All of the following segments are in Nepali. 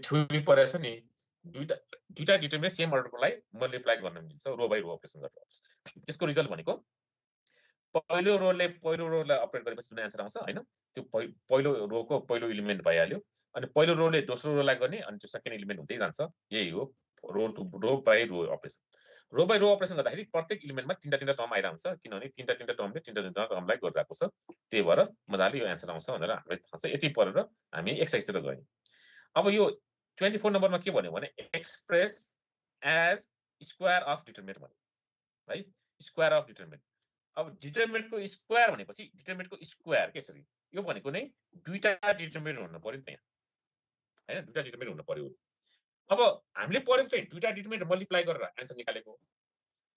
थ्योरी परेछ नि दुईटा डिटरमिनेन्ट सेम अर्डरकोलाई मल्टिप्लाई गर्न मिल्छ रो बाइ रो अपरेसन गरेर त्यसको रिजल्ट भनेको पहिलो रोलाई अपरेट गरेपछि जुन एन्सर आउँछ हैन त्यो पहिलो रोको पहिलो एलिमेन्ट भइहाल्यो अनि पहिलो रोले दोस्रो रोलाई गर्ने अनि त्यो सेकेन्ड एलिमेन्ट हुँदै जान्छ यही हो row by row operation row by row operation गर्दाखेरि प्रत्येक एलिमेन्टमा तीनटा टर्म आइरा हुन्छ किनभने तीनटा टर्मले तीनटा टर्मलाई गरिरहेको छ त्यही भएर मजाले यो एन्सर आउँछ भनेर हामीलाई थाहा छ यति पढेर हामी एक्सरसाइजतिर गयौं अब यो 24 नम्बरमा के भन्यो भने express as square of determinant भन्यो है स्क्वायर अफ डिटरमिनेन्ट अब डिटरमिनेन्टको स्क्वायर भनेपछि डिटरमिनेन्टको स्क्वायर कसरी यो भनेको नै दुईटा डिटरमिनेन्ट हुनु पर्यो नि हैन दुईटा डिटरमिनेन्ट हुनु पर्यो अब हामीले पढेको चाहिँ दुईटा डिटरमिनेन्ट मल्टिप्लाई गरेर एन्सर निकालेको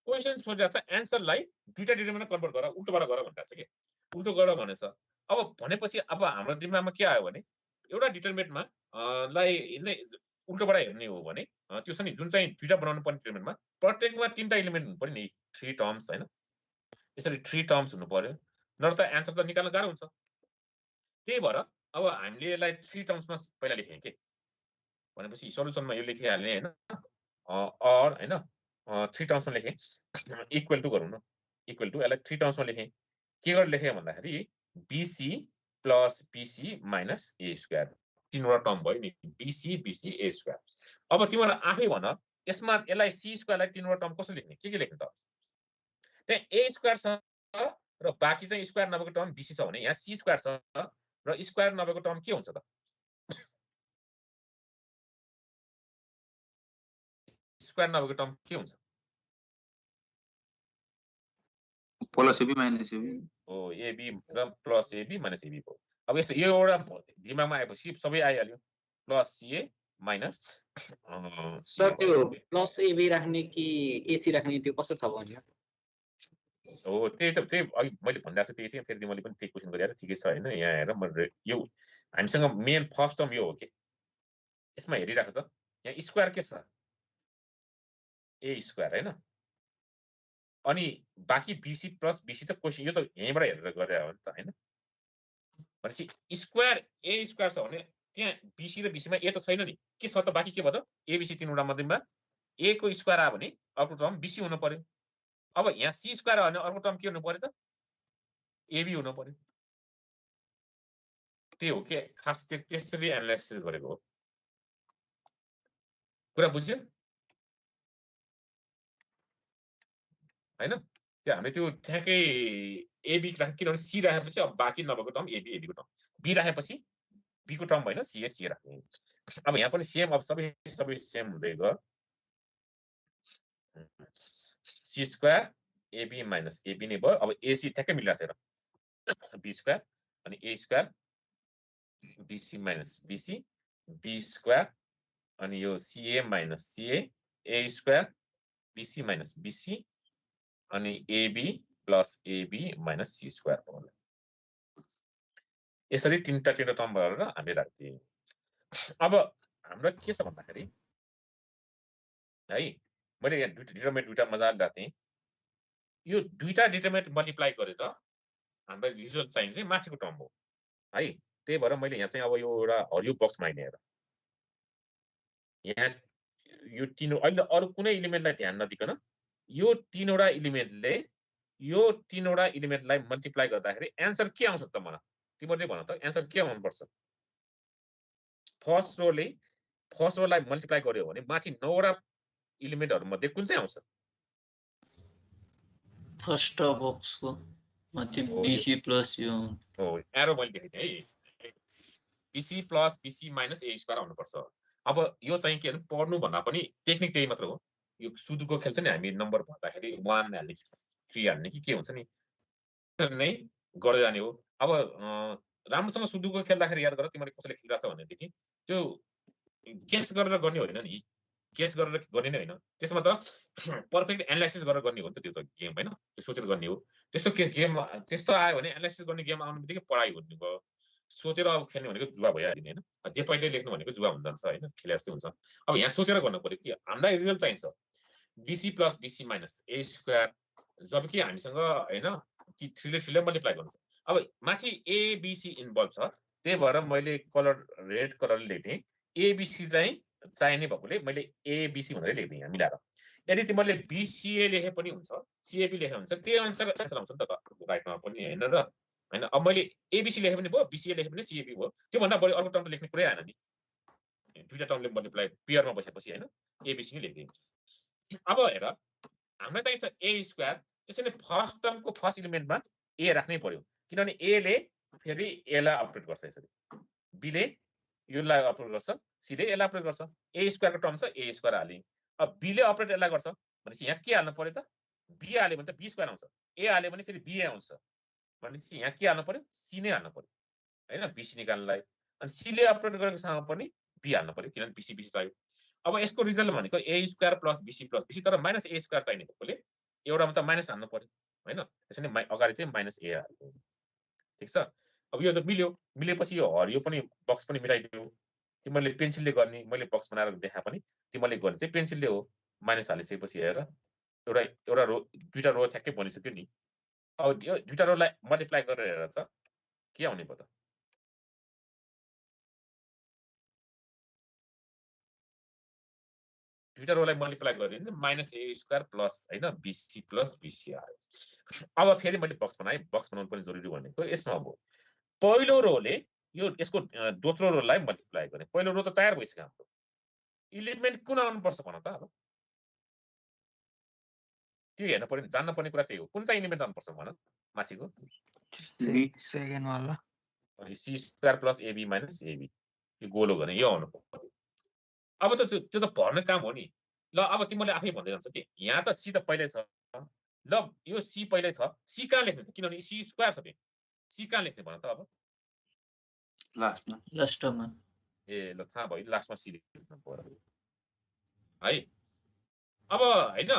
क्वेशन सोधिरहेको छ एन्सरलाई दुईटा डिटरमिनेन्ट कन्भर्ट गरेर उल्टोबाट गर भनिरहेको छ के उल्टो गर भनेछ अब भनेपछि अब हाम्रो दिमागमा के आयो भने एउटा डिटरमिनेन्टमा लाई नै उल्टोबाट हेर्ने हो भने त्यो छ नि जुन चाहिँ दुईटा बनाउनु पर्ने डिटरमिनेन्टमा प्रत्येकमा तीनटा एलिमेन्ट हुनु पर्यो नि 3 टर्म्स हैन यसरी 3 टर्म्स हुनु पर्यो नत्र त एन्सर त निकाल्न गाह्रो हुन्छ त्यही भएर अब हामीले यसलाई 3 टर्म्समा पहिला लेखेँ के भनेपछि सल्युसनमा यो लेखिहाल्ने हैन अर हैन 3 टर्म्समा लेखेँ इक्वल टु गरौँ न इक्वल टु यसलाई 3 टर्म्समा लेखेँ के गरेर लेखेँ भन्दाखेरि BC plus BC minus A square तीनवटा टर्म भयो नि BC A स्क्वायर अब तिमीहरु आफै भन यसमा यसलाई C स्क्वायरलाई तीनवटा टर्म कसरी लेख्ने के लेख्ने त त्यहाँ A स्क्वायर छ र बाकी चाहिँ स्क्वायर नभएको टर्म BC छ भने यहाँ C स्क्वायर छ र स्क्वायर नभएको टर्म के हुन्छ त स्क्वायर नभएको टर्म के हुन्छ प्लस AB माइनस AB ओ AB र प्लस AB माइनस AB हो अब यसो यो एउटा दिमागमा आएपछि सबै आइहाल्यो प्लस CA माइनस सर त्यो प्लस AB राख्ने कि AC राख्ने त्यो कसरी थाहा भयो हो त्यही मैले भनिरहेको छु त्यही थियो फेरि मैले पनि त्यही क्वेशन गरिरहेको ठिकै छ हैन यहाँ हेर म यो हामीसँग मेन फर्स्ट टर्म यो हो के यसमा हेरिराख्नु त यहाँ स्क्वायर के छ A स्क्वायर हैन अनि बाकी BC प्लस BC त क्वेशन यो त यहीँबाट हेरेर गरे हो नि त हैन भनेपछि स्क्वायर A स्क्वायर छ भने त्यहाँ BC र BC मा A त छैन नि के छ त बाकी के भयो त ABC तीनवटा मध्येमा A को स्क्वायर आयो भने अर्को टर्म BC हुनु पर्यो अब यहाँ C स्क्वायर आयो भने अर्को टर्म के हुनु पर्यो त AB हुनु पर्यो त्यही हो के खास त्यसरी एनालाइसिस गरेको हो कुरा बुझ्यो हैन त्यो हामीले त्यो ठ्याक्कै AB राख किनभने C राखेपछि अब बाकी नभएको टर्म AB को टर्म B राखेपछि B को टर्म हैन C राख्ने अब यहाँ पनि सेम अब सबै सेम हुँदै गयो C square AB minus AB नै भयो अब AC ठ्याक्कै मिलिरहेछ र B स्क्वायर अनि A square BC minus BC B square अनि यो CA minus CA A square BC minus BC अनि AB plus AB minus C square भयो यसरी तीनटा टर्म गरेर हामीले राख्दियौ अब हाम्रो के छ भन्दाखेरि है मैले यहाँ दुईटा मजाले राख्थे यो दुईटा डिटरमिनेन्ट मल्टिप्लाई गरेर हाम्रो रिजल्ट चाहिँ माथिको टर्म हो है त्यही भएर मैले यहाँ चाहिँ अब यो एउटा हरियो बक्समा हेरेर यहाँ यो तीन अहिले अरु कुनै एलिमेन्टलाई ध्यान नदिकन यो तीनवटा एलिमेन्टलाई मल्टिप्लाई गर्दाखेरि एन्सर के आउँछ त मलाई तिमीहरुले भन त एन्सर के आउनु पर्छ फर्स्ट रोलाई मल्टिप्लाई गर्यो भने माथि 9 वटा एलिमेन्टहरु मध्ये कुन चाहिँ आउँछ फर्स्ट बक्सको माथि BC प्लस यो हो एरो मैले देखेँ है BC plus BC minus A square आउनु पर्छ अब यो चाहिँ के पढ्नु भन्दा पनि टेक्निक त्यही मात्र हो यो सुडुको खेल्छ नि हामी नम्बर भन्दाखेरि 1 हाल्ने 3 हाल्ने के हुन्छ नि नै गर्दै जाने हो अब राम्रोसँग सुडुको खेल्दाखेरि याद गर तिमीले कसले खेलिरहेछ भने देखि त्यो गेस गरेर गर्ने होइन नि गेस गरेर गर्ने नै हैन त्यसमा त पर्फेक्ट एनालाइसिस गरेर गर्ने हो नि त त्यो त गेम हैन त्यो सोचेर गर्ने हो त्यस्तो गेम त्यस्तो आयो भने एनालाइसिस गर्ने गेम आउनु बित्तिकै पढाइ हुने भयो सोचेर अब खेल्ने भनेको जुवा भइहाल्ने हैन जे पहिले लेख्नु भनेको जुवा हुन जान्छ हैन खेले जस्तै हुन्छ अब यहाँ सोचेर गर्नु पर्यो कि हामीलाई रिजल्ट चाहिन्छ BC plus BC minus A square जबकि हामीसँग हैन ती 3 ले 3 ले मल्टिप्लाई गर्नु अब माथि A B C इन्भल्भ छ त्यही भएर मैले कलर रेड कलरले लेखेँ एबिसी चाहिँ चाहिने भएकोले मैले एबिसी भनेर लेख्दिएँ यहाँ मिलाएर। यदि तिमीले बिसिए लेखे पनि हुन्छ, सिएबी लेखे हुन्छ, त्यही अनुसार आन्सर आउँछ नि त राइटमा पनि हैन र हैन। अब मैले एबिसी लेखे पनि भयो, बिसिए लेखे पनि सिएबी भयो। त्योभन्दा बढी अर्को टर्म त लेख्ने कुरै आएन नि। दुईटा टर्मले मल्टिप्लाई पेयरमा बसेपछि हैन एबिसी नै लेख्दिएँ। अब हेर हामीलाई चाहिन्छ ए स्क्वायर, त्यसैले फर्स्ट टर्मको फर्स्ट एलिमेन्टमा ए राख्नै पर्यो, किनभने ए ले फेरि ए लाई अपरेट गर्छ यसरी, बी ले यो लाई अपरेट गर्छ, सी ले यसलाई अपरेट गर्छ। ए स्क्वायरको टर्म छ ए स्क्वायर हाल्ने। अब बी ले अपरेट यसलाई गर्छ भनेपछि यहाँ के हाल्नु पर्यो त, बी हाल्यो भने त बी स्क्वायर आउँछ, ए हाल्यो भने फेरि बी आउँछ भनेपछि यहाँ के हाल्नु पर्यो, सी नै हाल्नु पर्यो हैन बीसी निकाल्नलाई। अनि सी ले अपरेट गरेकोसँग पनि बी हाल्नु पर्यो किनभने बीसी बीसी चाहियो। अब यसको रिजल्ट भनेको ए स्क्वायर प्लस बीसी तर माइनस ए स्क्वायर चाहिने भएकोले एउटामा त माइनस हाल्नु पर्यो हैन, त्यसैले अगाडि चाहिँ माइनस ए हाल्नु। ठीक छ। अब यो त मिल्यो, मिलेपछि यो हरियो पनि बक्स पनि मिलाइदियो। तिमीले पेन्सिलले गर्ने, मैले बक्स बनाएर देखा पनि तिमीले गर्ने चाहिँ पेन्सिलले हो। माइनस हालिसकेपछि हेर एउटा रो दुईटा रो ठ्याक्कै बनिसक्यो नि। अब यो दुईटा रोलाई मल्टिप्लाई गरेर हेर त के आउने भयो त, दुईटा रोलाई मल्टिप्लाई गरेर माइनस ए स्क्वायर प्लस हैन बीसी प्लस बीसी आयो। अब फेरि मैले बक्स बनाएँ, बक्स बनाउनु पनि जरुरी भनेको यसमा हो। पहिलो रोले यो यसको दोस्रो रोलाई मल्टिप्लाई गर्ने, पहिलो रो त तयार भइसक्यो हाम्रो। एलिमेन्ट कुन आउनुपर्छ भन त। अब त्यो हेर्न पर्यो, जान्न पर्ने कुरा त्यही हो, कुन चाहिँ एलिमेन्ट आउनुपर्छ भन माथिको। सेकेन्ड वाला C square plus AB minus AB, यो गोलो गर्ने यो आउनु पर्यो। अब त त्यो त भर्ने काम हो नि। ल अब तिमीले आफै भन्दै जान्छ कि यहाँ त सी त पहिल्यै छ, ल यो सी पहिल्यै छ, सी कहाँ लेख्ने त, किनभने सी स्क्वायर छ त्यही, सी कहाँ लेख्ने भन त। अब लास्टमा ए ल थाहा भयो, लास्टमा सी लेख्नु पर्यो है। अब हैन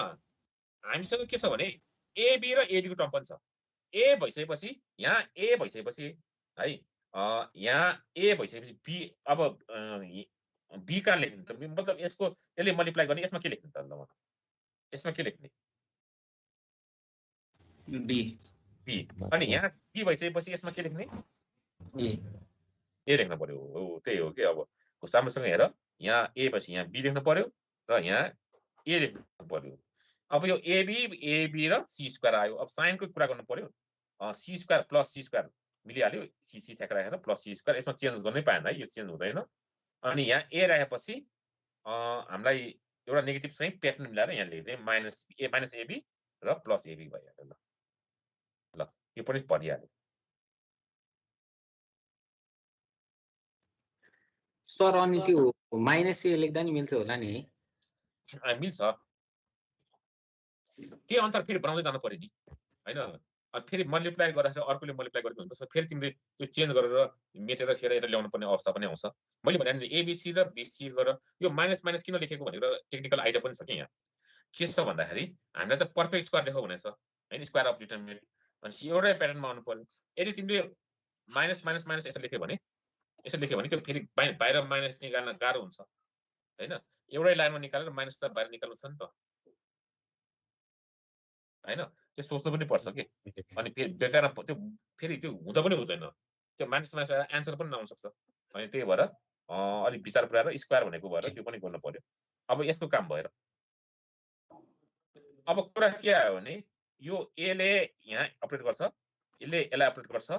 हामीसँग के छ भने एबी र एबी को टर्म पनि छ। ए भइसकेपछि यहाँ ए भइसकेपछि है यहाँ ए भइसकेपछि बी, अब बी कहाँ लेख्ने त, मतलब यसको यसले मल्टिप्लाई गर्ने, यसमा के लेख्ने त, ल यसमा के लेख्ने बी बी। अनि यहाँ बी भइसकेपछि यसमा के लेख्ने ए लेख्नु पर्यो। हो त्यही हो कि। अब साम्रोसँग हेर, यहाँ ए भएपछि यहाँ बी लेख्नु पर्यो र यहाँ ए लेख्नु पर्यो। अब यो एबी र सी स्क्वायर आयो। अब साइनको कुरा गर्नु पर्यो, C square plus C square मिलिहाल्यो, सी सी ठ्याक्क राखेर प्लस सी स्क्वायर, यसमा चेन्ज गर्नै पाएन है, यो चेन्ज हुँदैन। अनि यहाँ ए राखेपछि हामीलाई एउटा नेगेटिभ चाहिँ प्याटर्न मिलाएर यहाँ लेख्दै माइनस एबी र प्लस एबी भइहाल्यो। ल ल यो पनि भरिहाल्यो। सर अनि त्यो माइनस ए लेख्दा नि मिल्थ्यो होला नि है। मिल्छ, त्यही अनुसार फेरि बनाउँदै जानु पर्यो नि हैन। अनि फेरि मल्टिप्लाई गर्दाखेरि अर्कोले मल्टिप्लाई गरेको हुन्छ, फेरि तिमीले त्यो चेन्ज गरेर मेटेर फेरि यता ल्याउनु पर्ने अवस्था पनि आउँछ। मैले भने नि एबिसी र बिसी गरेर यो माइनस माइनस किन लेखेको भनेर टेक्निकल आइडिया पनि छ कि यहाँ। के छ भन्दाखेरि हामीलाई त पर्फेक्ट स्क्वायर देखाउ भनेछ हैन, स्क्वायर अफ डिटरमिनेन्ट। अनि एउटै प्याटर्नमा आउनु पर्यो। यदि तिमीले माइनस माइनस माइनस यसो लेख्यो भने त्यो फेरि बाहिर माइनस निकाल्न गाह्रो हुन्छ हैन। एउटै लाइनमा निकालेर माइनस त बाहिर निकाल्नु छ नि त हैन, त्यो सोच्नु पनि पर्छ कि। अनि फेरि बेकार त्यो फेरि त्यो हुँदा पनि हुँदैन, त्यो माइनस माइनस एन्सर पनि नआउन सक्छ। अनि त्यही भएर अलिक विचार पुऱ्याएर स्क्वायर भनेको भएर त्यो पनि गर्नु पर्यो। अब यसको काम भएर अब कुरा के आयो भने यो ए ले यहाँ अपरेट गर्छ, यसले यसलाई अपरेट गर्छ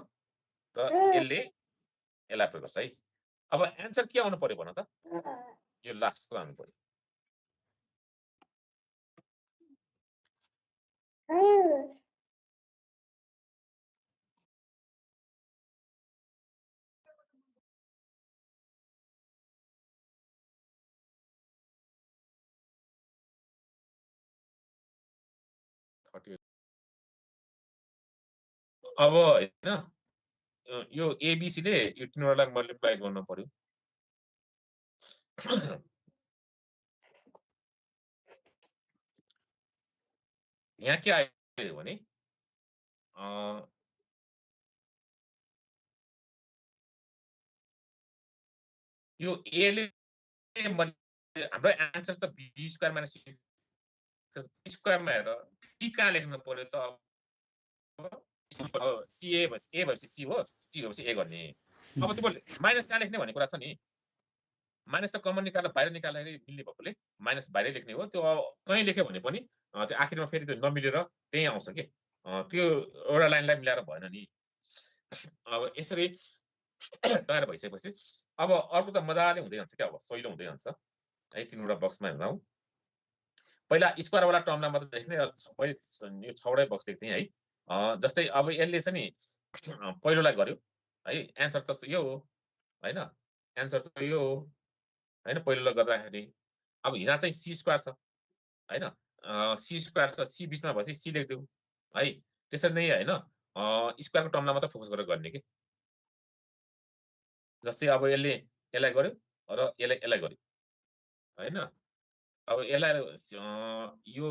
र यसले यसलाई अपरेट गर्छ है। अब एन्सर के आउनु पर्यो भन त, यो लास्टको आउनु पर्यो। अब हैन यो एबिसी ले यो तिनीहरुलाई मल्टिप्लाई गर्न पर्यो। यहाँ के आयो भने यो ए ले हाम्रो एन्सर त B square minus C square मा हेर बी कहाँ लेख्नु पर्यो त। अब सी ए भएपछि सी हो, सी भएपछि ए गर्ने। अब तिमीले माइनस कहाँ लेख्ने भन्ने कुरा छ नि। माइनस त कमन निकाल्दा बाहिर निकाल्दाखेरि मिल्ने भएकोले माइनस बाहिरै लेख्ने हो त्यो कहीँ लेख्यो भने पनि त्यो आखिरमा फेरि त्यो नमिलेर त्यही आउँछ के त्यो एउटा लाइनलाई मिलाएर भएन नि अब यसरी तयार भइसकेपछि अब अर्को त मजाले हुँदै जान्छ क्या अब सहिलो हुँदै जान्छ है तीनवटा बक्समा हेर्दा पहिला स्क्वायर वाला टर्मलाई मात्र देख्ने यो 6वटै बक्स देख्ने है जस्तै अब यसले चाहिँ नि पहिलोलाई गर्यो है एन्सर त यो हो हैन एन्सर त यो हो हैन पहिलोलाई गर्दाखेरि अब यहाँ चाहिँ सी स्क्वायर छ हैन सी स्क्वायर छ सी बीचमा भएपछि सी लेख्दियौ है त्यसरी नै हैन स्क्वायरको टर्मलाई मात्र फोकस गरेर गर्ने के जस्तै अब यसलाई गर्यो र यसलाई गर्यो हैन अब यसलाई यो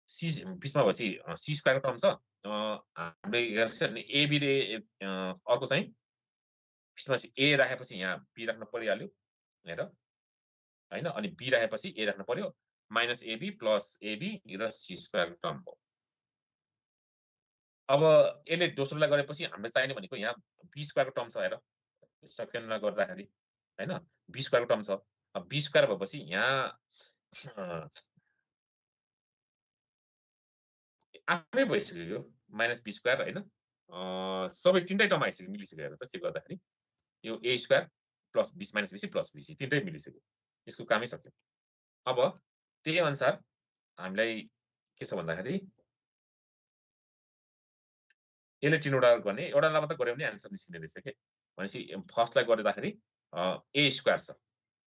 सी बीचमा भएपछि सी स्क्वायरको टर्म छ हामीले हेर्छ नि एबी ले अर्को चाहिँ बीचमा ए राखेपछि यहाँ बी राख्न परिहाल्यो हेर हैन अनि बी राखेपछि ए राख्न पर्यो माइनस एबी प्लस एबी र सी स्क्वायर टर्म हो अब यसले दोस्रोलाई गरेपछि हामीले चाहिने भनेको यहाँ बी स्क्वायरको टर्म छ हेर सेकेन्डलाई गर्दाखेरि हैन बी स्क्वायरको टर्म छ अब बी स्क्वायर भएपछि यहाँ आफै भइसक्यो यो माइनस बी स्क्वायर हैन सबै तीनटै टर्म आइसक्यो मिलिसक्यो हेर त चेक गर्दाखेरि यो A square plus B minus BC plus BC तीनटै मिलिसक्यो यसको कामै सक्यो अब त्यही अनुसार हामीलाई के छ भन्दाखेरि यसले तीनवटा गर्ने एउटालाई मात्र गऱ्यो भने आन्सर निस्किने रहेछ के भनेपछि फर्स्टलाई गर्दाखेरि ए स्क्वायर छ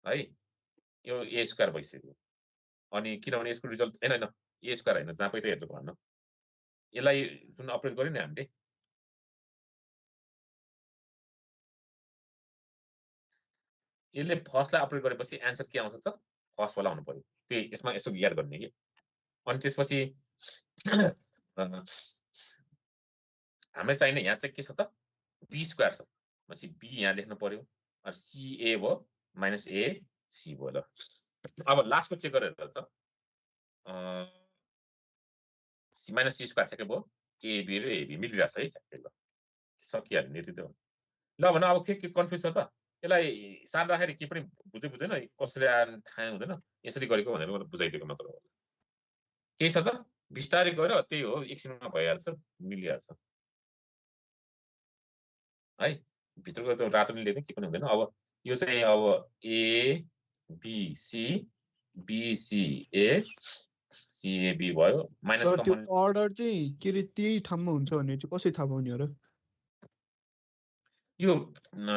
है यो ए स्क्वायर भइसक्यो अनि किनभने यसको रिजल्ट हैन ए स्क्वायर हैन जहाँ पनि त हेर्नु भन्न यसलाई जुन अपरेट गर्यो नि हामीले यसले फर्स्टलाई अपरेट गरेपछि आन्सर के आउँछ त फर्स्ट वाला हुनु पर्यो त्यही यसमा यसो याद गर्ने के अनि त्यसपछि हामीलाई चाहिने यहाँ चाहिँ के छ त बी स्क्वायर छ भनेपछि बी यहाँ लेख्नु पर्यो अनि सी ए भयो माइनस ए सी भयो ल अब लास्टको चेक गरेर त सी माइनस सी स्क्वायर ठ्याक्कै भयो एबी र एबी मिलिरहेछ है ठ्याक्कै ल सकिहाल्यो नि यति त ल भन अब के कन्फ्युज छ त यसलाई सार्दाखेरि के पनि बुझ्दैन कसरी थाहा हुँदैन यसरी गरेको भनेर मलाई बुझाइदिएको मात्र हो केही छ त बिस्तारै गएर त्यही हो एकछिनमा भइहाल्छ मिलिहाल्छ है भित्रको त रातो नि लेख्ने के पनि हुँदैन अब यो चाहिँ अब ए बीसी बीसी ए सीएबी भयो माइनस कम्पोनेन्ट अर्डर चाहिँ के रे त्यही ठाउँमा हुन्छ भने चाहिँ कसरी थाहा पाउने हो र यो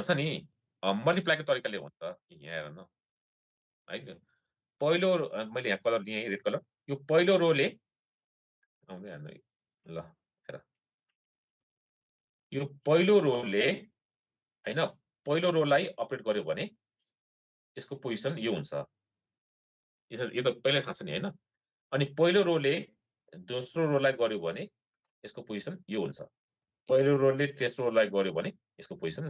छ नि मल्टिप्लाईको तरिकाले हो नि त यहाँ हेर न है पहिलो मैले यहाँ कलर दिएँ रेड कलर यो पहिलो रोले आउँदै हेर्नु ल हेर यो पहिलो रोले हैन पहिलो रोलाई अपडेट गर्यो भने यसको पोजिसन यो हुन्छ यो त पहिल्यै थाहा छ नि हैन अनि पहिलो रोले दोस्रो रोलाई गर्यो भने यसको पोजिसन यो हुन्छ पहिलो रोले तेस्रो रोलाई गर्यो भने यसको पोजिसन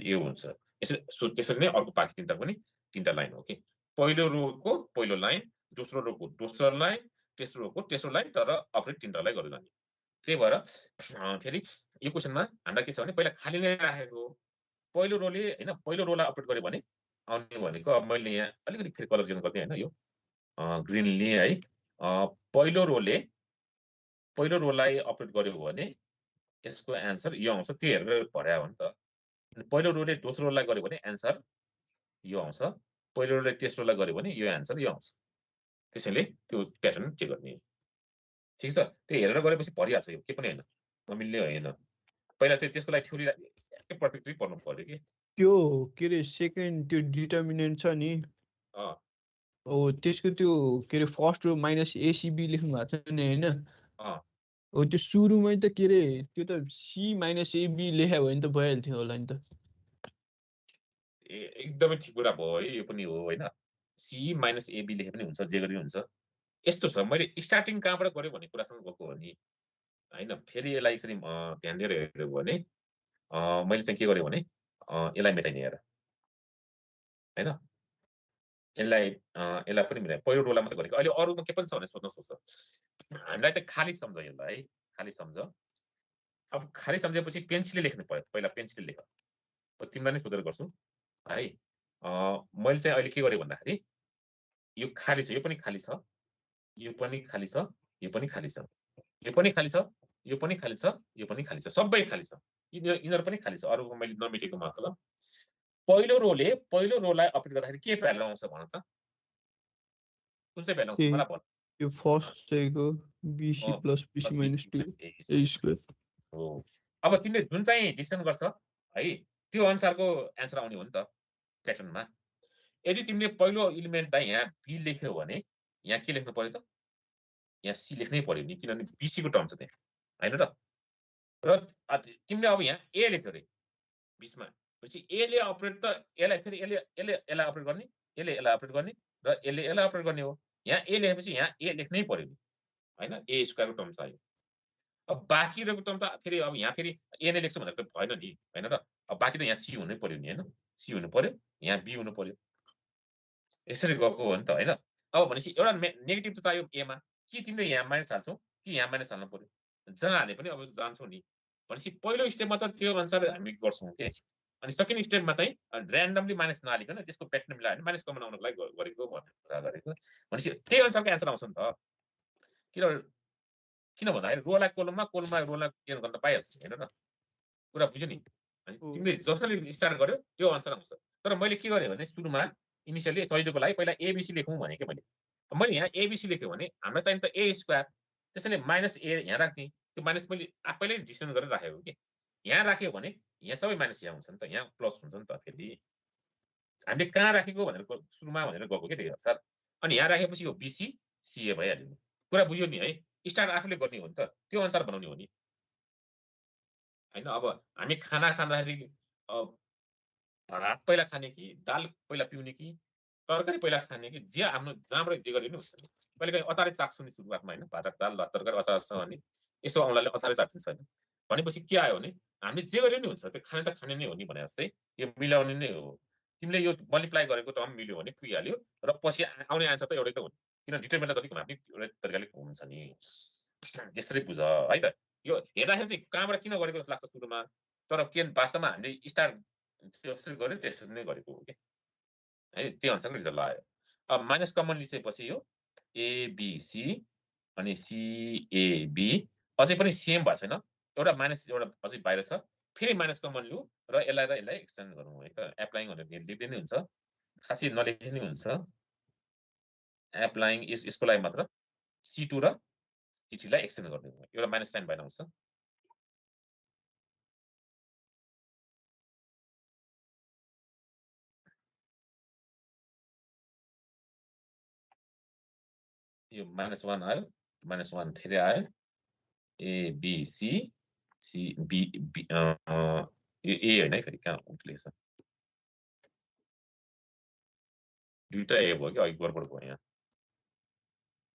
यो हुन्छ त्यसरी नै अर्को बाँकी तीनटा पनि तीनटा लाइन हो कि पहिलो रोको पहिलो लाइन दोस्रो रोको दोस्रो लाइन तेस्रो रोको तेस्रो लाइन तर अपडेट तीनटालाई गर्दै जाने त्यही भएर फेरि यो क्वेशनमा हामीलाई के छ भने पहिला खाली नै राखेको पहिलो रोले हैन पहिलो रोलाई अपडेट गर्यो भने आउने भनेको अब मैले यहाँ अलिकति फेरि कलर चेन्ज गर्दै हैन यो ग्रीन लिए है पहिलो रोलाई अपडेट गर्यो भने यसको एन्सर यो आउँछ त्यो हेरेर भर्या हो नि त पहिलो रोले दोस्रो रोलाई गर्यो भने एन्सर यो आउँछ पहिलो रोले तेस्रोलाई गर्यो भने यो एन्सर यो आउँछ त्यसैले त्यो प्याटर्न चेक गर्ने ठिक छ त्यो हेरेर गरेपछि भरिहाल्छ यो के पनि हैन नमिल्ने होइन पहिला चाहिँ त्यसको लागि थ्योरी पर्फेक्टली पढ्नु पर्यो कि त्यो के रे सेकेन्ड त्यो डिटर्मिनेन्ट छ नि हो त्यसको त्यो के रे फर्स्ट रो माइनस एसीबी लेख्नु भएको छ नि हैन हो त्यो सुरुमै त के रे त्यो त सी माइनस एबी लेख्या भयो नि त भइहाल्थ्यो होला नि त एकदमै ठिक कुरा भयो है यो पनि हो हैन सी माइनस एबी लेखे पनि हुन्छ जे गरे हुन्छ यस्तो छ मैले स्टार्टिङ कहाँबाट गर्यो भन्ने कुरासँग गएको हो नि हैन फेरि यसलाई यसरी ध्यान दिएर हेर्यो भने मैले चाहिँ के गरेँ भने यसलाई मेटाइने हेर हैन यसलाई पनि मिलाए पहिलो रोलाई मात्र गरेको अहिले अरूमा के पनि छ भने सोध्न सक्छ हामीलाई चाहिँ खाली सम्झ यसलाई है खाली सम्झ अब खाली सम्झेपछि पेन्सिलले लेख्नु पर्यो पहिला पेन्सिलले लेख तिमीलाई नै सोधेर गर्छु है मैले चाहिँ अहिले के गरेँ भन्दाखेरि यो खाली छ, यो पनि खाली छ, यो पनि खाली छ, यो पनि खाली छ, यो पनि खाली छ, यो पनि खाली छ, यो पनि खाली छ, सबै खाली छ, यिनीहरू पनि खाली छ, अरूको मैले नमेटेको मतलब पहिलो रोलाई अपडेट गर्दाखेरि के भ्यालु आउँछ भन त, कुन चाहिँ भ्यालु आउँछ मलाई भन। यो फर्स्ट चाहिँको BC + BC - 2 A स्क्वायर हो। अब तिमीले जुन चाहिँ डिसिजन गर्छ है त्यो अनुसारको एन्सर आउने हो नि त प्याटर्नमा। यदि तिमीले पहिलो एलिमेन्टलाई यहाँ B लेख्यौ भने यहाँ के लेख्नु पर्यो त, यहाँ C लेख्नै पर्यो नि, किनभने BC को टर्म छ त्यहाँ हैन र। र तिमीले अब यहाँ A लेख्यौ रे बीचमा, पछि A ले अपरेट त यसलाई फेरि यसलाई अपरेट गर्ने, यसलाई अपरेट गर्ने र यसलाई अपरेट गर्ने हो। यहाँ A लेखेपछि यहाँ A लेख्नै पर्यो नि हैन, A स्क्वायर को टर्म छ यो। अब बाँकी रहेको टर्म त फेरि अब यहाँ फेरि A नै लेख्छु भनेर त भएन नि हैन र। अब बाँकी त यहाँ C हुनै पर्यो नि हैन, C हुनु पर्यो, यहाँ B हुनु पर्यो, यसरी गएको हो नि त हैन। अब भनेपछि एउटा नेगेटिभ त चाहियो A मा, कि तिमीले यहाँ माइनस हाल्छौ कि यहाँ माइनस हाल्नु पर्यो, जहाँ हाले पनि अब जान्छौ नि। भनेपछि पहिलो स्टेपमा त त्यो अनुसार हामी गर्छौँ के, अनि सेकेन्ड स्टेपमा चाहिँ र्यान्डमली माइनस नहालिकन त्यसको प्याटर्न मिलाएर माइनस कमन आउनको लागि गरेको भन्ने कुरा गरेको। भनेपछि त्यही अनुसारको एन्सर आउँछ नि त, किन भन्दाखेरि रोलाई कोलममा रोलाई चेन्ज गर्न पाइहाल्छ हैन र, कुरा बुझ्यो नि। तिमीले जसरी स्टार्ट गर्यो त्यो अनुसार आउँछ। तर मैले के गरेँ भने सुरुमा इनिसियली सजिलोको लागि पहिला ABC लेखौँ भने के मैले यहाँ ABC लेख्यो भने हामीलाई चाहिने त A स्क्वायर, त्यसैले माइनस A यहाँ राख्थेँ, त्यो माइनस मैले आफैले डिसिजन गरेर राखेको के, यहाँ राख्यो भने यहाँ सबै माइनस यहाँ हुन्छ नि त, यहाँ प्लस हुन्छ नि त। फेरि हामीले कहाँ राखेको भनेर सुरुमा भनेर गएको के त्यही अनुसार, अनि यहाँ राखेपछि यो BC CA भइहाल्यो। कुरा बुझ्यो नि है, स्टार्ट आफूले गर्ने हो नि त, त्यो अनुसार बनाउने हो नि हैन। अब हामी खाना खाँदाखेरि भात पहिला खाने कि दाल पहिला पिउने कि तरकारी पहिला खाने कि जे आफ्नो जहाँबाट जे गरे पनि हुन्छ नि। कहिले अचारै चाख्छु नि सुरुवातमा हैन, भात दाल तरकारी अचारसँग अनि यसो औँलाले अचारै चाख्दिन्छ हैन। भनेपछि के आयो भने हामीले जे गरे पनि हुन्छ, त्यो खाने त खाने नै हो नि भने जस्तै यो मिलाउने नै हो। तिमीले यो मल्टिप्लाई गरेको टर्म मिल्यो भने पुगिहाल्यो र पछि आउने आन्सर त एउटै त हो नि, किन डिटरमिनेन्ट जतिको हामी एउटै तरिकाले हुन्छ नि, त्यसरी बुझ है त। यो हेर्दाखेरि चाहिँ कहाँबाट किन गरेको जस्तो लाग्छ सुरुमा, तर के वास्तवमा हामीले स्टार्ट जसरी गर्यो त्यसरी नै गरेको हो कि है, त्यो अनुसारको रिजल्ट आयो। अब माइनस कमन लिएपछि यो ABC अनि CAB अझै पनि सेम भएको छैन, एउटा माइनस एउटा अझै बाहिर छ, फेरि माइनस कमन लिऊ र यसलाई एक्सटेन्ड गरौँ है त। एप्लाइङ भनेर लेख्दै नै हुन्छ, खासै नलेख्ने नै हुन्छ। एप्लाइङ यसको लागि मात्र C2 र C3 लाई एक्सटेन्ड गर्ने हो, एउटा माइनस साइन बाहिर आउँछ। यो -1 आयो, -1 फेरि आयो, ABC CB यो A हैन है, फेरि कहाँ लेख्छ, दुईटा A भयो कि अघि गडबड भयो यहाँ,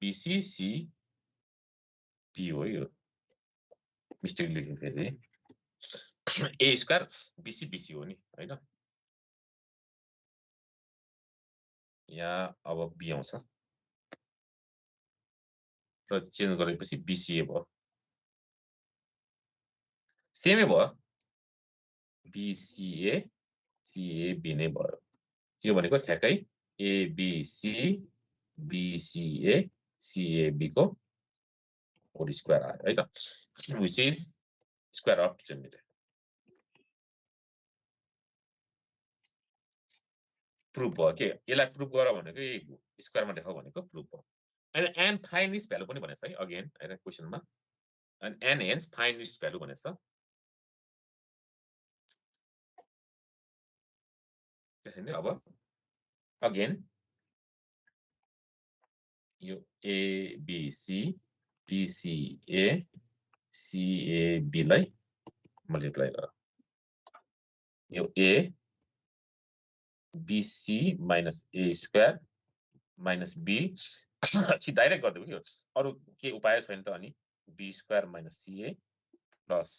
BC CB हो यो, मिस्टेक लेखेँ फेरि, A स्क्वायर BC हो नि हैन। यहाँ अब B आउँछ र चेन्ज गरेपछि BCA भयो, सेमै भयो, BCA CAB नै भयो। यो भनेको ठ्याक्कै ABC BCA CAB को होल स्क्वायर आयो है त, which is square of determinant. Proof भयो के, यसलाई प्रुफ गर भनेको यही स्क्वायरमा देखाउ भनेको प्रुफ भयो। अनि एन्ड फाइन्ड दिस भ्यालु पनि भनेछ है अगेन हैन क्वेशनमा, अनि and hence find this value भनेछ। त्यसैले अब अगेन यो ABC BCA CAB लाई मल्टिप्लाई गर, यो A BC minus A square minus B direct गरिदियो कि, अरू के उपाय छैन त। अनि B square minus CA plus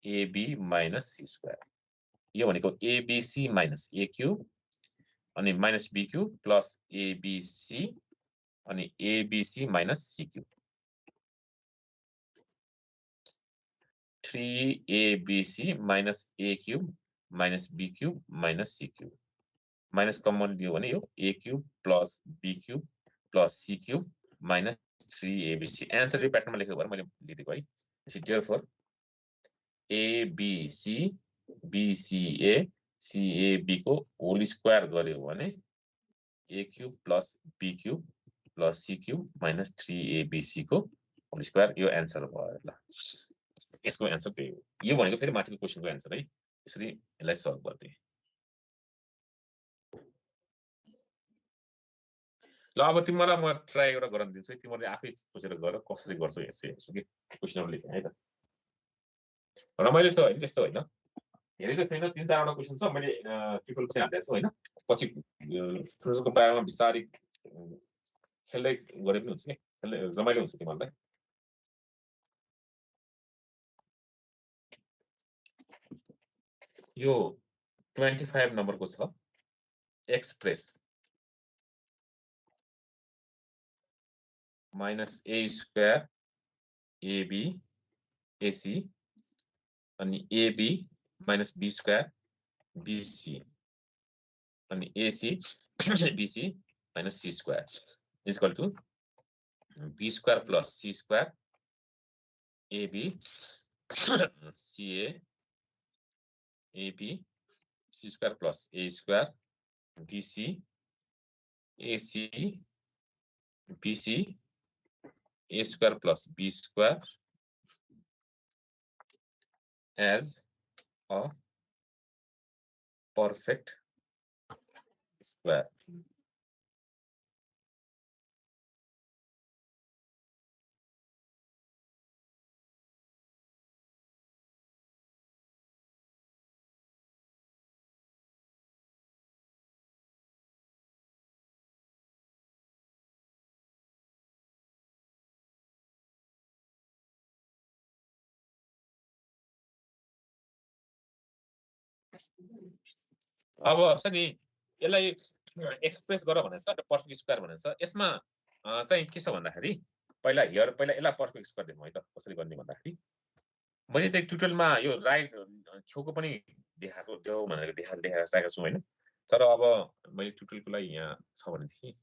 CAB minus C square, यो भनेको ABC माइनस A क्यूब अनि minus B cube plus ABC अनि ABC minus C cube, 3ABC minus A cube minus B cube minus C cube minus common लियो भने यो a cube plus b cube plus c cube minus 3abc answer यो प्याटर्नमा लेखेको भएर मैले लिदिएको है। देयरफोर abc bca cab को होल स्क्वायर गर्यो भने a cube plus b cube plus c cube minus 3abc को होल स्क्वायर यो एन्सर भयो ल। यसको एन्सर त्यही हो। यो भनेको फेरि माथिको क्वेशनको एन्सर है। यसरी यसलाई सल्भ गर्दै ल अब तिमीलाई म ट्राई एउटा गराउन दिन्छु। तिमीले आफै सोचेर गर कसरी गर्छौ हेर्छु कि क्वेशनहरु लेखे है त। रमाइलो छ हैन त्यस्तो हैन। धेरै चाहिँ छैन 3-4 वटा क्वेशन छ। मैले ट्रिपल चाहिँ हालेको छु हैन। पछि प्रोसेसको बारेमा विस्तारित खेल्दै गरे पनि हुन्छ के। खेल्दै रमाइलो हुन्छ तिमीलाई। यो 25 नम्बरको छ express minus a square ab ac अनि ab minus b square bc अनि ac bc minus c square equal to b square plus c square ab ca ab c square plus a square bc ac bc a square plus b square as a perfect square. अब छ नि यसलाई एक्सप्रेस गर भनेछ र पर्फेक्ट स्क्वायर भनेछ। यसमा चाहिँ के छ भन्दाखेरि पहिला यसलाई पर्फेक्ट स्क्वायर देख्नु है त कसरी गर्ने भन्दाखेरि मैले चाहिँ ट्युटोरियलमा यो राइट छेउको पनि देखाएको देऊ भनेर देखाएको छु हैन। तर अब मैले ट्युटोरियलको लागि यहाँ छ भने चाहिँ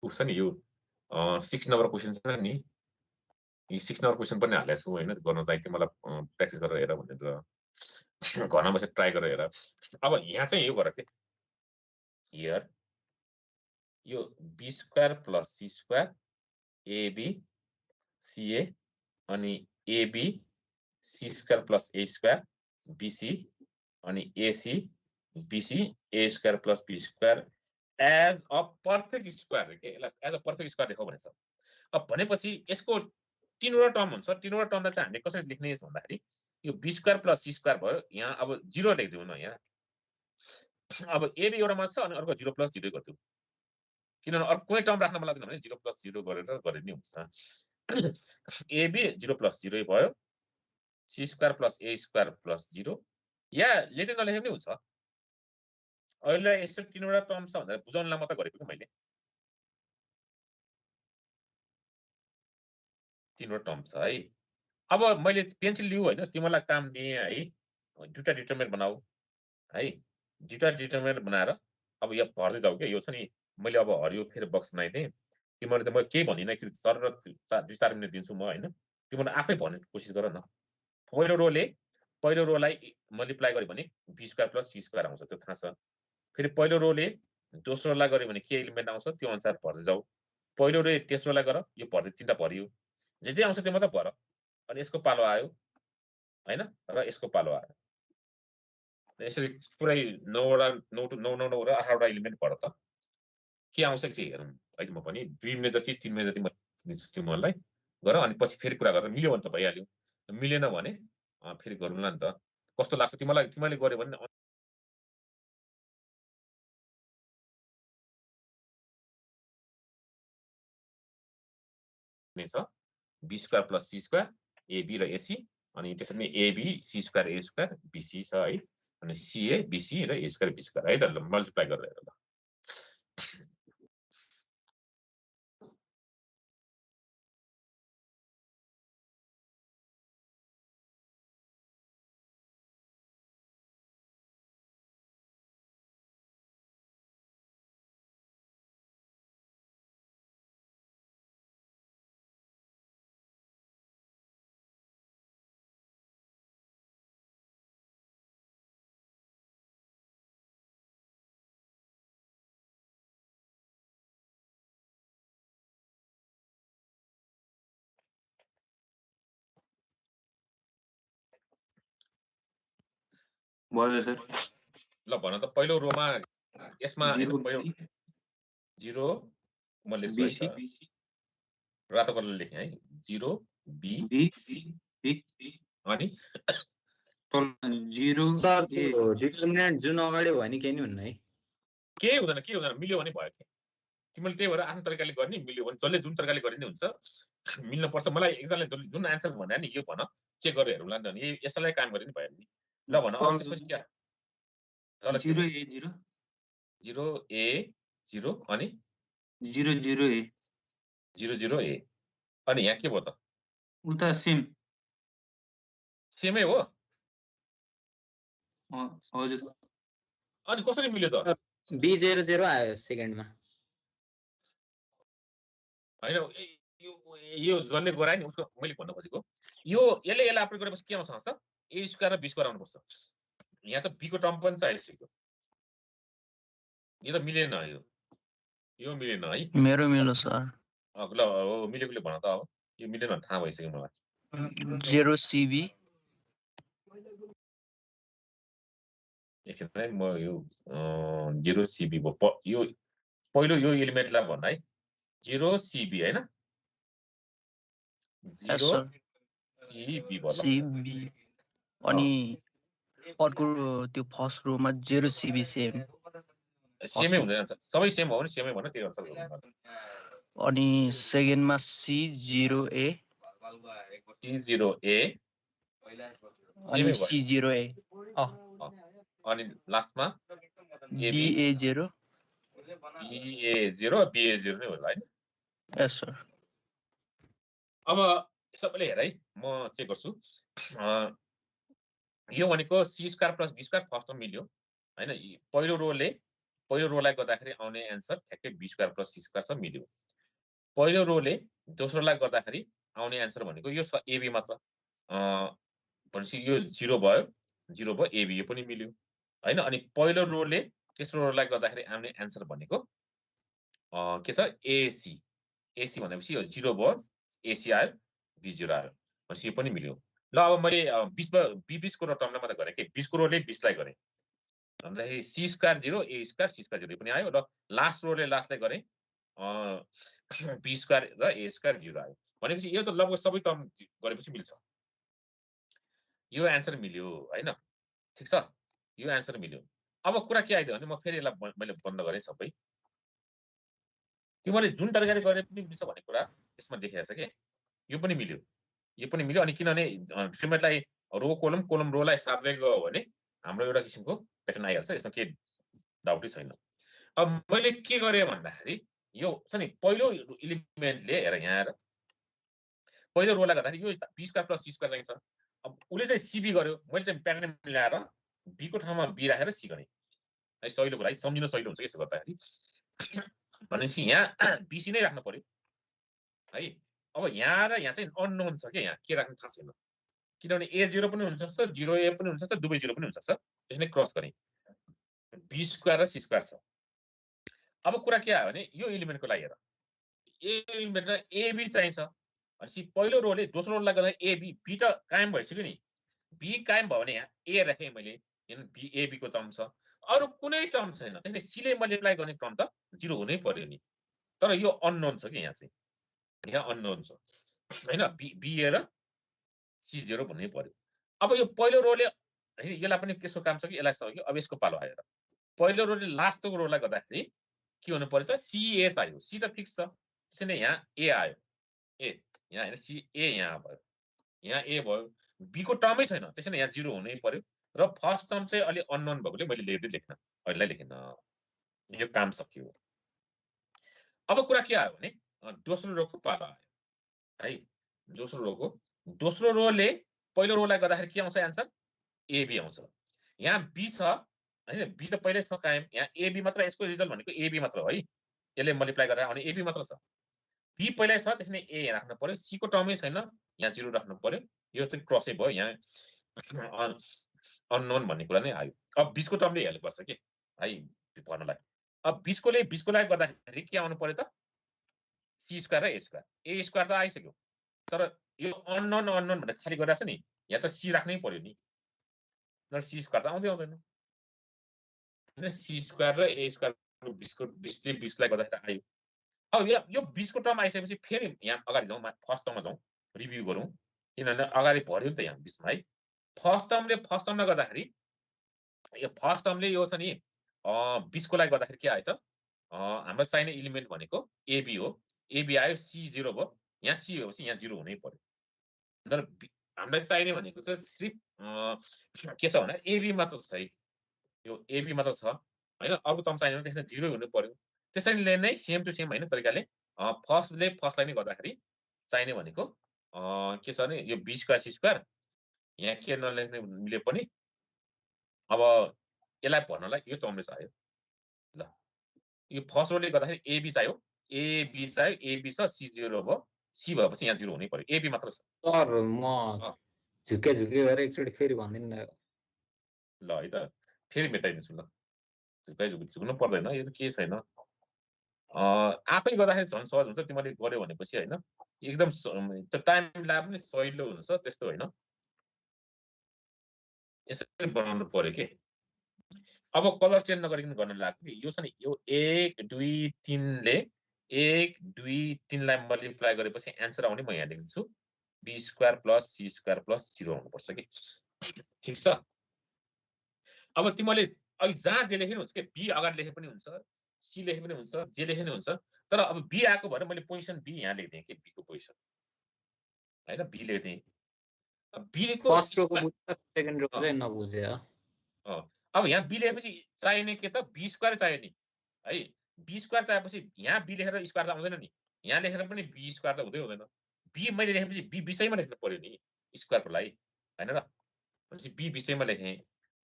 उस नि यो 6 नम्बर क्वेशन छ नि। यो 6 नम्बर क्वेशन पनि हालेको छु हैन। गर्न चाहिँ तिमीलाई प्र्याक्टिस गरेर हेर भनेर घरमा बसेर ट्राई गरेर हेर। अब यहाँ चाहिँ यो गर के हियर यो b square plus c square ab ca अनि ab c square plus a square bc अनि ac bc a square plus b square as a perfect square के एज अ पर्फेक्ट स्क्वायर देखाउ भनेछ। अब भनेपछि यसको तीनवटा टर्म हुन्छ। तीनवटा टर्मलाई चाहिँ हामीले कसरी लेख्ने भन्दाखेरि यो b square plus c square भयो। यहाँ अब 0 लेख्दिउँ न यहाँ। अब ab एउटामा छ अनि अर्को 0 प्लस 0 गर्दिउँ। किनभने अर्को कुनै टर्म राख्न मन लाग्दैन भने 0 प्लस 0 गरेर गरे नि हुन्छ। ab 0 प्लस 0 भयो। c square plus a square plus 0 या लेख्दै नलेखे पनि हुन्छ। अहिले यसो तीनवटा टर्म छ भनेर बुझाउनलाई मात्र गरेको कि मैले। तीनवटा टर्म छ है। अब मैले पेन्सिल लिऊ हैन तिमीलाई काम दिए है। दुईटा डिटरमिनेन्ट बनाऊ है। दुईटा डिटरमिनेन्ट बनाएर अब यो भर्दै जाऊ के। यो छ नि मैले अब हरियो फेरि बक्स बनाइदिएँ। तिमीले त म केही भन्दिनँ एकचोटि सर 2-4 मिनेट दिन्छु म हैन। तिमीले आफै भन्ने कोसिस गर न। पहिलो रोलाई मल्टिप्लाई गर्यो भने b square plus c square आउँछ त्यो थाहा छ। फेरि पहिलो रोले दोस्रोलाई गर्यो भने के एलिमेन्ट आउँछ त्यो अनुसार भर्दै जाऊ। पहिलो रो तेस्रोलाई गर यो भर्दै तीनटा भरियो। जे आउँछ त्यो मात्र भर। अनि यसको पालो आयो हैन र यसको पालो आयो। यसरी पुरै 9 र 18वटा एलिमेन्ट भर त के आउँछ कि हेरौँ। अहिले म पनि 2 मिनेट जति 3 मिनेट जति म दिन्छु तिमीलाई गर। अनि पछि फेरि कुरा गरेर मिल्यो भने त भइहाल्यो। मिलेन भने फेरि गरौँला नि त। कस्तो लाग्छ तिमीले गर्यो भने छ b square plus c square ab र ac अनि त्यसरी नै ab c square a square bc छ है। अनि ca bc र a स्क्वायर b स्क्वायर है त मल्टिप्लाई गरेर हेर ल। भयो सर ल भन त पहिलो रोमा यसमा जीरो पहिलो BC 0 म लेख्छु है BC त रातो कलरले लेखेँ है 0 B BC अनि तल 0 सर त्यो डिटर्मिनेन्ट जुन अगाडि भयो नि केही नि हुन्न है के हुँदैन मिल्यो भने भयो के तिमीले त्यही भएर आफ्नो तरिकाले गर्ने मिल्यो भने जसले जुन तरिकाले गर्ने नि हुन्छ मिल्न पर्छ मलाई एकजनाले जुन आन्सर भने नि यो भन चेक गरेर हेरौँला नि यसलाई काम गरे नि भयो नि ल भन अब त्यसपछि के तल 0 A 0 0 A 0 अनि 0 0 A 0 0 A अनि यहाँ के भयो त उता सेम सेमै हो हजुर अनि कसरी मिल्यो त B00 आयो सेकेन्डमा हैन यो जसले गरायो नि उसको मैले भन्न खोजेको यो यसले अपडेट गरेपछि के आउँछ त A स्क्वायर र B स्क्वायर आउनु पर्छ यहाँ त B को टर्म पनि चाहिएको यो त मिलेन यो मिलेन है मेरो मिलो सर ल हो मिलेकोले भन त अब यो मिलेन भने थाहा भइसक्यो मलाई 0 CB एकछिन है म यो 0 CB भयो यो पहिलो यो एलिमेन्टलाई भन्न है 0 CB हैन 0 CB भयो CB अनि अर्को त्यो फर्स्ट रोमा 0 CB सेम सेमै हुँदैन सबै सेम हो भने सेमै भन्न त्यही अनुसार अनि सेकेन्डमा C0A C0A अनि C0A अनि लास्टमा BA0 BA0 BA0 नै होला हैन यस सर अब सबैले हेर है म चेक गर्छु यो भनेको C square plus B square फर्स्टमा मिल्यो हैन पहिलो रोलाई गर्दाखेरि आउने एन्सर ठ्याक्कै B square plus C square छ मिल्यो पहिलो रोले दोस्रोलाई गर्दाखेरि आउने एन्सर भनेको यो AB मात्र भनेपछि यो 0 भयो AB यो पनि मिल्यो हैन अनि पहिलो रोले तेस्रो रोलाई गर्दाखेरि आउने एन्सर भनेको के छ AC भनेपछि यो 0 भयो AC आयो B0 आयो भनेपछि यो पनि मिल्यो ल अब मैले 20 को टर्मलाई मात्र गरेँ के 20 को रोले 20 लाई गरेँ भन्दाखेरि C square 0 A square C square 0 पनि आयो र लास्ट रोले लास्टलाई गरेँ B स्क्वायर र A स्क्वायर 0 आयो भनेपछि यो त लगभग सबै टर्म गरेपछि मिल्छ यो एन्सर मिल्यो हैन ठीक छ यो एन्सर मिल्यो अब कुरा के आइदियो भने म फेरि यसलाई मैले बन्द गरेँ सबै तिमीले जुन तरिकाले गरे पनि मिल्छ भन्ने कुरा यसमा देखिएको छ के यो पनि मिल्यो अनि किनभने डिटरमिनेन्टलाई रो कोलम रोलाई सार्दै गयो भने हाम्रो एउटा किसिमको प्याटर्न आइहाल्छ यसमा के डाउटै छैन अब मैले के गरेँ भन्दाखेरि यो छ नि पहिलो एलिमेन्टले हेर यहाँ आएर पहिलो रोलाई गर्दाखेरि यो B square plus C square चाहिन्छ अब उसले चाहिँ CB गर्यो मैले चाहिँ प्याटर्न मिलाएर B को ठाउँमा B राखेर C गरेँ है सहिलोको लागि सम्झिन सहिलो हुन्छ यसो गर्दाखेरि भनेपछि यहाँ BC नै राख्नु पर्यो है अब यहाँ र यहाँ चाहिँ अननोन छ के यहाँ के राख्नु थाहा छैन किनभने A0 पनि हुन्छ 0A पनि हुन्छ दुवै 0 पनि हुन्छ त्यसले क्रस गरेँ B स्क्वायर र C स्क्वायर छ अब कुरा के आयो भने यो एलिमेन्टको लागि हेर यो एलिमेन्टमा AB चाहिन्छ भनेपछि पहिलो रोले दोस्रो रोलाई गर्दा B त कायम भइसक्यो नि B कायम भयो भने यहाँ A राखेँ मैले AB को टर्म छ अरु कुनै टर्म छैन त्यसले C ले मल्टिप्लाई गर्ने टर्म त 0 हुनै पर्यो नि तर यो अननोन छ के यहाँ चाहिँ यहाँ अननोन छ हैन BA र C0 भन्नै पर्यो अब यो पहिलो रोले यसलाई पनि केसो काम छ कि यसलाई सक्यो अब यसको पालो आएर पहिलो रोले लास्टको रोलाई गर्दाखेरि के हुनु पर्यो त CA चाहियो C त फिक्स छ त्यसैले यहाँ A आयो A यहाँ हैन C A यहाँ भयो यहाँ A भयो B को टर्मै छैन त्यसैले यहाँ 0 हुनै पर्यो र फर्स्ट टर्म चाहिँ अलि अननोन भएकोले मैले लेख्न अहिले लेखिन यो काम सकियो अब कुरा के आयो भने दोस्रो रोको पालो आयो है दोस्रो रोले पहिलो रोलाई गर्दाखेरि के आउँछ एन्सर AB आउँछ यहाँ B छ हैन B त पहिल्यै छ कायम यहाँ AB मात्र यसको रिजल्ट भनेको AB मात्र हो है यसले मल्टिप्लाई गरेर आउने AB मात्र छ B पहिल्यै छ त्यसैले A राख्नु पर्यो C को टर्मै छैन यहाँ 0 राख्नु पर्यो यो चाहिँ क्रसै भयो यहाँ अननोन भन्ने कुरा नै आयो अब 20 को टर्मले हेर्नु पर्छ के है भन्नलाई अब 20 को लागि गर्दाखेरि के आउनु पर्यो त C स्क्वायर र A स्क्वायर त आइसक्यो तर यो अननोन भनेर खाली गरिरहेछ नि यहाँ त C राख्नै पर्यो नि सी स्क्वायर त आउँदै आउँदैन हैन सी स्क्वायर र ए स्क्वायर 20 ले 20 लाई गर्दाखेरि आयो अब यो 20 को टर्म आइसकेपछि फेरि यहाँ अगाडि जाउँ फर्स्ट टर्ममा जाउँ रिभ्यू गरौँ किनभने अगाडि भर्यो नि त यहाँ 20 मा है फर्स्ट टर्मले गर्दाखेरि यो फर्स्ट टर्मले यो छ नि 20 को लागि गर्दाखेरि के आयो त हाम्रो चाहिने एलिमेन्ट भनेको एबी हो एबी आयो सी 0 भयो यहाँ सी हो यहाँ 0 हुनै पर्यो तर हामीलाई चाहिने भनेको त सिर्फ के छ भन्दा एबी मात्र छ है यो एबी मात्र छ हैन अरु टर्म चाहिने भने त्यसमा 0 हुनु पर्यो त्यसैले नै सेम टु सेम हैन तरिकाले फर्स्टलाई नै गर्दाखेरि चाहिने भनेको के छ भने यो 20 स्क्वायर सी स्क्वायर यहाँ के नलेख्ने मिले पनि अब यसलाई भन्नलाई यो टर्मले चाहियो ल यो फर्स्ट रोले गर्दाखेरि एबी चाहियो एबी छ सी 0 भयो सी भएपछि यहाँ 0 हुनै पर्यो एबी मात्र छ सर म झुके गरेर एकचोटि फेरि भन्दिन न ल है त फेरि मेटाइदिन्छु ल झुक्नु पर्दैन यो त के छैन आफै गर्दाखेरि झन् सहज हुन्छ तिमीले गर्यो भनेपछि हैन एकदम टाइम लाग्यो पनि सजिलो हुन्छ त्यस्तो हैन यसरी बनाउनु पर्यो के अब कलर चेन्ज नगरिकन गर्न लाग्यो यो छ नि यो 1 2 3 ले 1 2 3 लाई मल्टिप्लाई गरेपछि आन्सर आउने म यहाँ लेख्छु b square plus c square plus 0 हुनु पर्छ के ठीक छ अब तिमीले अघि जहाँ जे लेख्नु हुन्छ के b अगाडि लेखे पनि हुन्छ c लेखे पनि हुन्छ जे लेखे पनि हुन्छ तर अब b आको भने मैले पोजिसन b यहाँ लेख्दिए के b को पोजिसन हैन b लेख्दिए b को फर्स्ट रो को बुझ्छ सेकेन्ड रो चाहिँ नबुझे अब यहाँ b लेखेपछि चाहिने के त b स्क्वायर चाहियो नि है b स्क्वायर चाहिएपछि यहाँ b लेखेर स्क्वायर त आउँदैन नि यहाँ लेखेर पनि b स्क्वायर त हुँदै हुँदैन b मैले लेखेपछि b विषयमा लेख्नु पर्यो नि स्क्वायरको लागि हैन र भनेपछि b विषयमा लेखे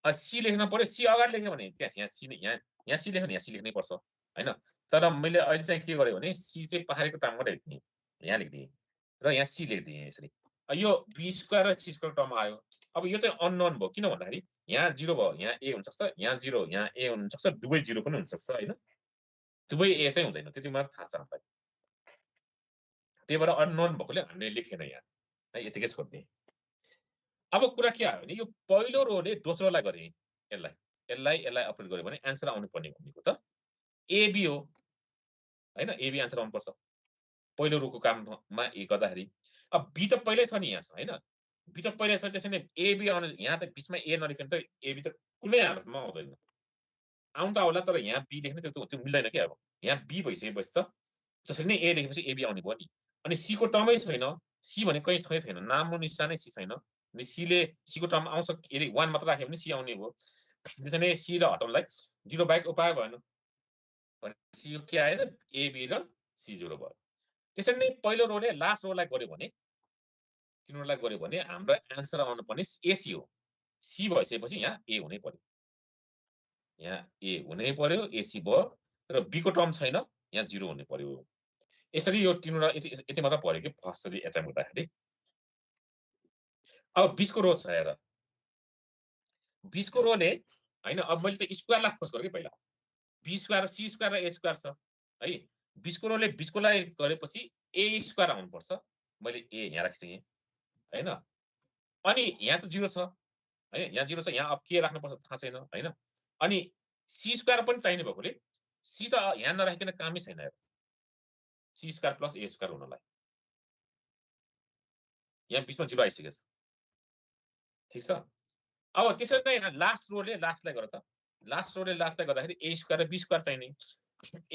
c लेख्न पर्यो c अगाडि लेख्यो भने यहाँ c यहाँ c लेख्यो भने यहाँ c लेख्नै पर्छ हैन तर मैले अहिले चाहिँ के गरेँ भने c चाहिँ पछाडिको टर्ममा लेख्दिए यहाँ लेख्दिए र यहाँ c लेख्दिए यसरी यो b स्क्वायर र c स्क्वायर टर्म आयो अब यो चाहिँ अननोन भयो किन भन्दाखेरि यहाँ 0 भयो यहाँ a हुन सक्छ यहाँ 0 यहाँ a हुन सक्छ दुवै 0 पनि हुन सक्छ हैन दुवै a चाहिँ हुँदैन त्यति मात्र थाहा छ हामीलाई त्यही भएर अननोन भएकोले हामीले लेखेन यहाँ है यतिकै छोड्दिए अब कुरा के आयो भने यो पहिलो रोले दोस्रोलाई गरे यसलाई अपडेट गर्यो भने आन्सर आउनु पर्ने भनेको त एबी हो हैन एबी आन्सर आउनु पर्छ पहिलो रोको काममा ए गर्दाखेरि अब बी त पहिल्यै छ नि यहाँ हैन बी त पहिल्यै छ त्यसैले एबी आउनु यहाँ त बीचमा ए नलेखिन त एबी त कुनै हालतमा आउँदैन आउनु त होला तर यहाँ बी लेख्ने त्यो मिल्दैन के अब यहाँ बी भइसकेपछि त जसरी नै ए लेखेपछि एबी आउने भयो नि अनि सी को टर्मै छैन सी भने कहीँ छैन नामो निशानै सी छैन अनि सी ले सी को टर्म आउँछ यदि 1 मात्र राख्यो भने सी आउने भयो त्यसैले सी र हटाउनलाई 0 बाहेक उपाय भएन भनेपछि यो के आयो एबी र सी 0 भयो त्यसैले नै पहिलो रोले लास्ट रोलाई गर्यो भने तिनीहरुलाई गर्यो भने हाम्रो आन्सर आउनु पर्ने एसी हो सी भइसकेपछि यहाँ ए हुनै पर्यो यहाँ ए हुनै पर्यो एसी भयो र बी को टर्म छैन यहाँ 0 हुनै पर्यो यसरी यो तिनीहरु यति मात्र पर्यो कि फर्स्टली एटेम्प गर्दाखेरि अब 20 को रो छ हेर 20 को रोले हैन अब मैले त स्क्वायरलाई फोकस गरे के पहिला b स्क्वायर c स्क्वायर र a स्क्वायर छ है 20 को रोले 20 को लागि गरेपछि a स्क्वायर आउनु पर्छ मैले a यहाँ राख्छु हैन अनि यहाँ त 0 छ है यहाँ 0 छ यहाँ अब के राख्नु पर्छ थाहा छैन हैन अनि c स्क्वायर पनि चाहिने भएकोले c त यहाँ नराखिकन कामै छैन हेर c square plus a square हुनलाई यहाँ बीचमा 0 आइसकेछ ठीक छ अब त्यसरी नै लास्ट रोले लास्टलाई गर त लास्ट रोले लास्टलाई गर्दाखेरि a स्क्वायर र b स्क्वायर चाहिने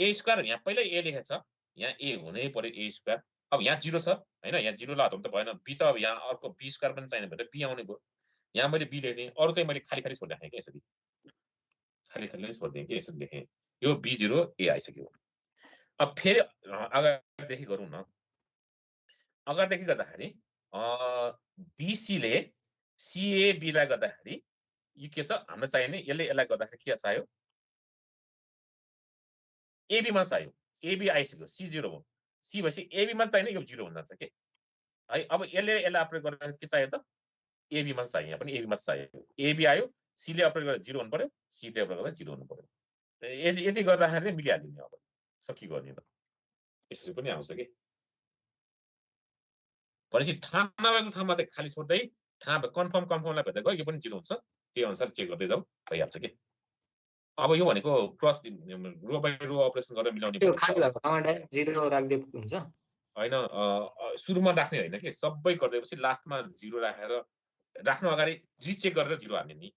a स्क्वायर यहाँ पहिल्यै a लेखेछ यहाँ a हुनै पर्यो a स्क्वायर अब यहाँ 0 छ हैन यहाँ 0 ला त भएन b त अब यहाँ अर्को b स्क्वायर पनि चाहिने भएर b आउने भयो यहाँ मैले b लेख्दिए अरु चाहिँ मैले खाली छोड राखे के यसरी खाली छोड्दिए के यसरी लेखे यो b0 a आइसक्यो अब फेरि अगाडिदेखि गरौँ न अगाडिदेखि गर्दाखेरि bc ले CAB लाई गर्दाखेरि यो के छ हाम्रो चाहिने यसलाई गर्दाखेरि के चाहियो AB मा चाहियो AB आइसक्यो C0 हो C भएपछि AB मा चाहिने यो 0 हुन जान्छ के है अब यसलाई अपडेट गर्दा के चाहियो त AB मा चाहियो यहाँ पनि AB मा चाहियो AB आयो C ले अपडेट गर्दा 0 हुनु पर्यो C ले अपडेट गर्दा 0 हुनु पर्यो यति गर्दाखेरि मिलिहाल्यो नि अब सकी गर्ने त यसरी पनि आउँछ के भनेपछि थाहा नभएको ठाउँमा चाहिँ खाली छोड्दै थाहा भयो कन्फर्मलाई भेट्दै गयो यो पनि 0 हुन्छ त्यही अनुसार चेक गर्दै जाऊ भइहाल्छ के अब यो भनेको cross row by row operation गरेर मिलाउने त्यो खाली भएको ठाउँमा डाइरेक्ट 0 राख्दै हुन्छ हैन सुरुमा राख्ने हैन के सबै गर्दैपछि लास्टमा 0 राखेर राख्नु अगाडि रिचेक गरेर 0 हाल्ने नि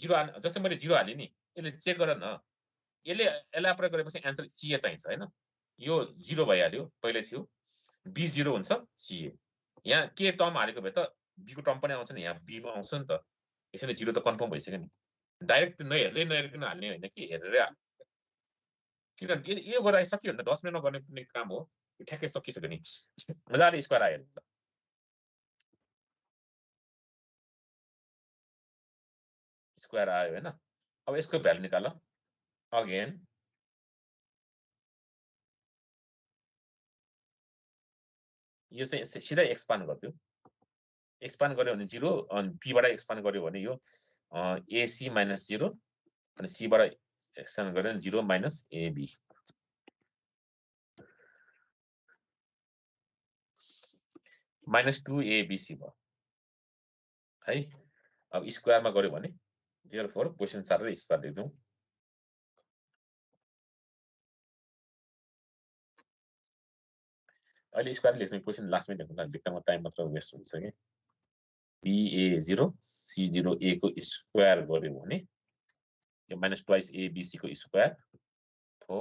0 हाल्ने जस्तै मैले 0 हाले नि यसले चेक गर न यसले प्रयोग गरेपछि आन्सर सीए चाहिन्छ हैन यो 0 भइहाल्यो पहिले थियो बी 0 हुन्छ सीए यहाँ के टर्म हालेको भए त बी को टर्म पनि आउँछ नि यहाँ बी मा आउँछ नि त यसैले 0 त कन्फर्म भइसक्यो नि डाइरेक्ट नहेरिकन हाल्ने हैन कि हेरेर किन यो गराइ सकियो नि 10 मिनेटमा गर्ने कुनै काम हो यो ठ्याक्कै सकिसक्यो नि मजाले स्क्वायर आयो नि स्क्वायर आयो हैन अब यसको भ्यालु निकाल अगेन यो चाहिँ सिधै एक्सपान्ड गर्दियो एक्सपान्ड गर्यो भने 0 अनि b बाट एक्सपान्ड गर्यो भने यो ac - 0 अनि c बाट एक्सपान्ड गर्यो भने 0 - ab -2abc भयो है अब स्क्वायरमा गर्यो भने देयरफोर क्वेशन सारेर स्क्वायर लेख्दियौ अहिले स्क्वायर लेख्ने क्वेशन लास्टमै लेख्नुला बेकारमा टाइम मात्र वेस्ट हुन्छ के ba0 c0 a को स्क्वायर गर्यो भने यो -2 abc को स्क्वायर हो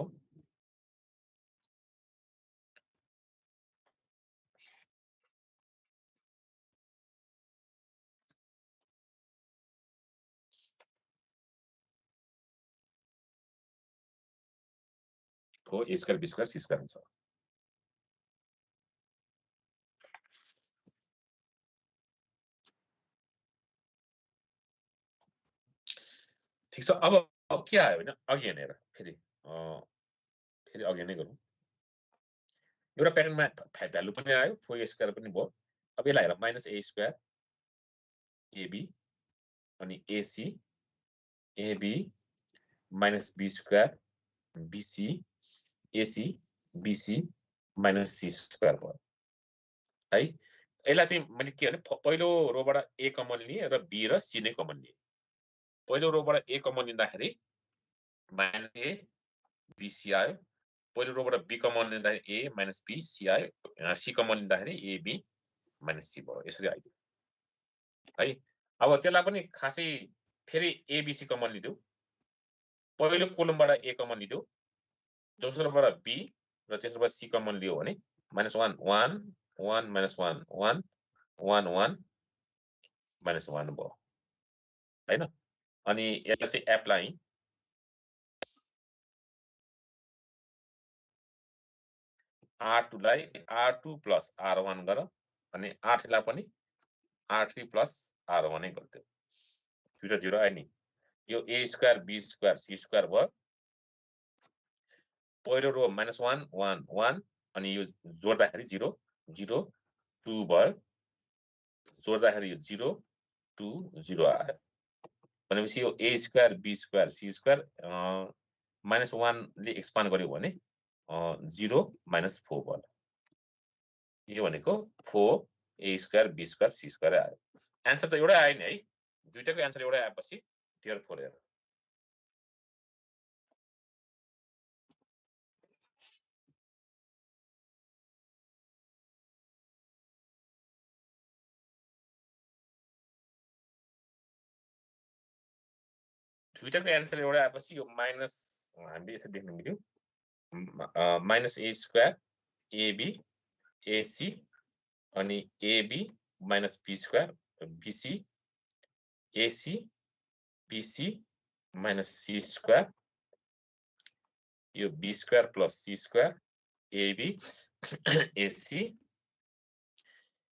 हो a square b square c square हुन्छ ठीक छ अब के आयो भने अघि हेरेर फेरि अघि नै गरौँ एउटा प्याटर्नमा भ्यालु पनि आयो 4a स्क्वायर पनि भयो अब यसलाई हेर -a स्क्वायर ab अनि ac ab -b square bc ac bc -c square भयो है यसलाई चाहिँ मैले के भने पहिलो रोबाट a कमन लिए र b र c नै कमन लिए पहिलो रोबाट a कमन लिँदाखेरि -a bc आयो पहिलो रोबाट b कमन लिँदाखेरि a - b c आयो c कमन लिँदाखेरि ab - c भयो यसरी आइदियो है अब त्यसलाई पनि खासै फेरि abc कमन लिदियौ पहिलो कोलमबाट a कमन लिदियौ दोस्रोबाट b र तेस्रोबाट c कमन लियो भने -1 1 1 -1 1 1 1 -1 भयो हैन अनि यसलाई चाहिँ एप्लाई R2 लाई R2 + R1 गर अनि R3 लाई पनि R3 + R1 नै गर्दियौ दुईटा 0 आयो नि यो a square b square c square भयो पहिलो रो -1 1 1 अनि यो जोड्दाखेरि 0 0 2 भयो जोड्दाखेरि यो 0 2 0 आयो भनेपछि यो a square b square c square -1 ले एक्सपान्ड गर्यो भने 0 - 4 भयो यो भनेको 4 a square b square c square आयो आन्सर त एउटै आयो नि है दुईटाको आन्सर एउटै आएपछि देयरफोर हेर दुईटाको आन्सर एउटै आएपछि यो माइनस हामीले यसरी लेख्न मिल्यो -a स्क्वायर ab ac अनि ab - b square bc ac bc - c square यो b square + c square ab ac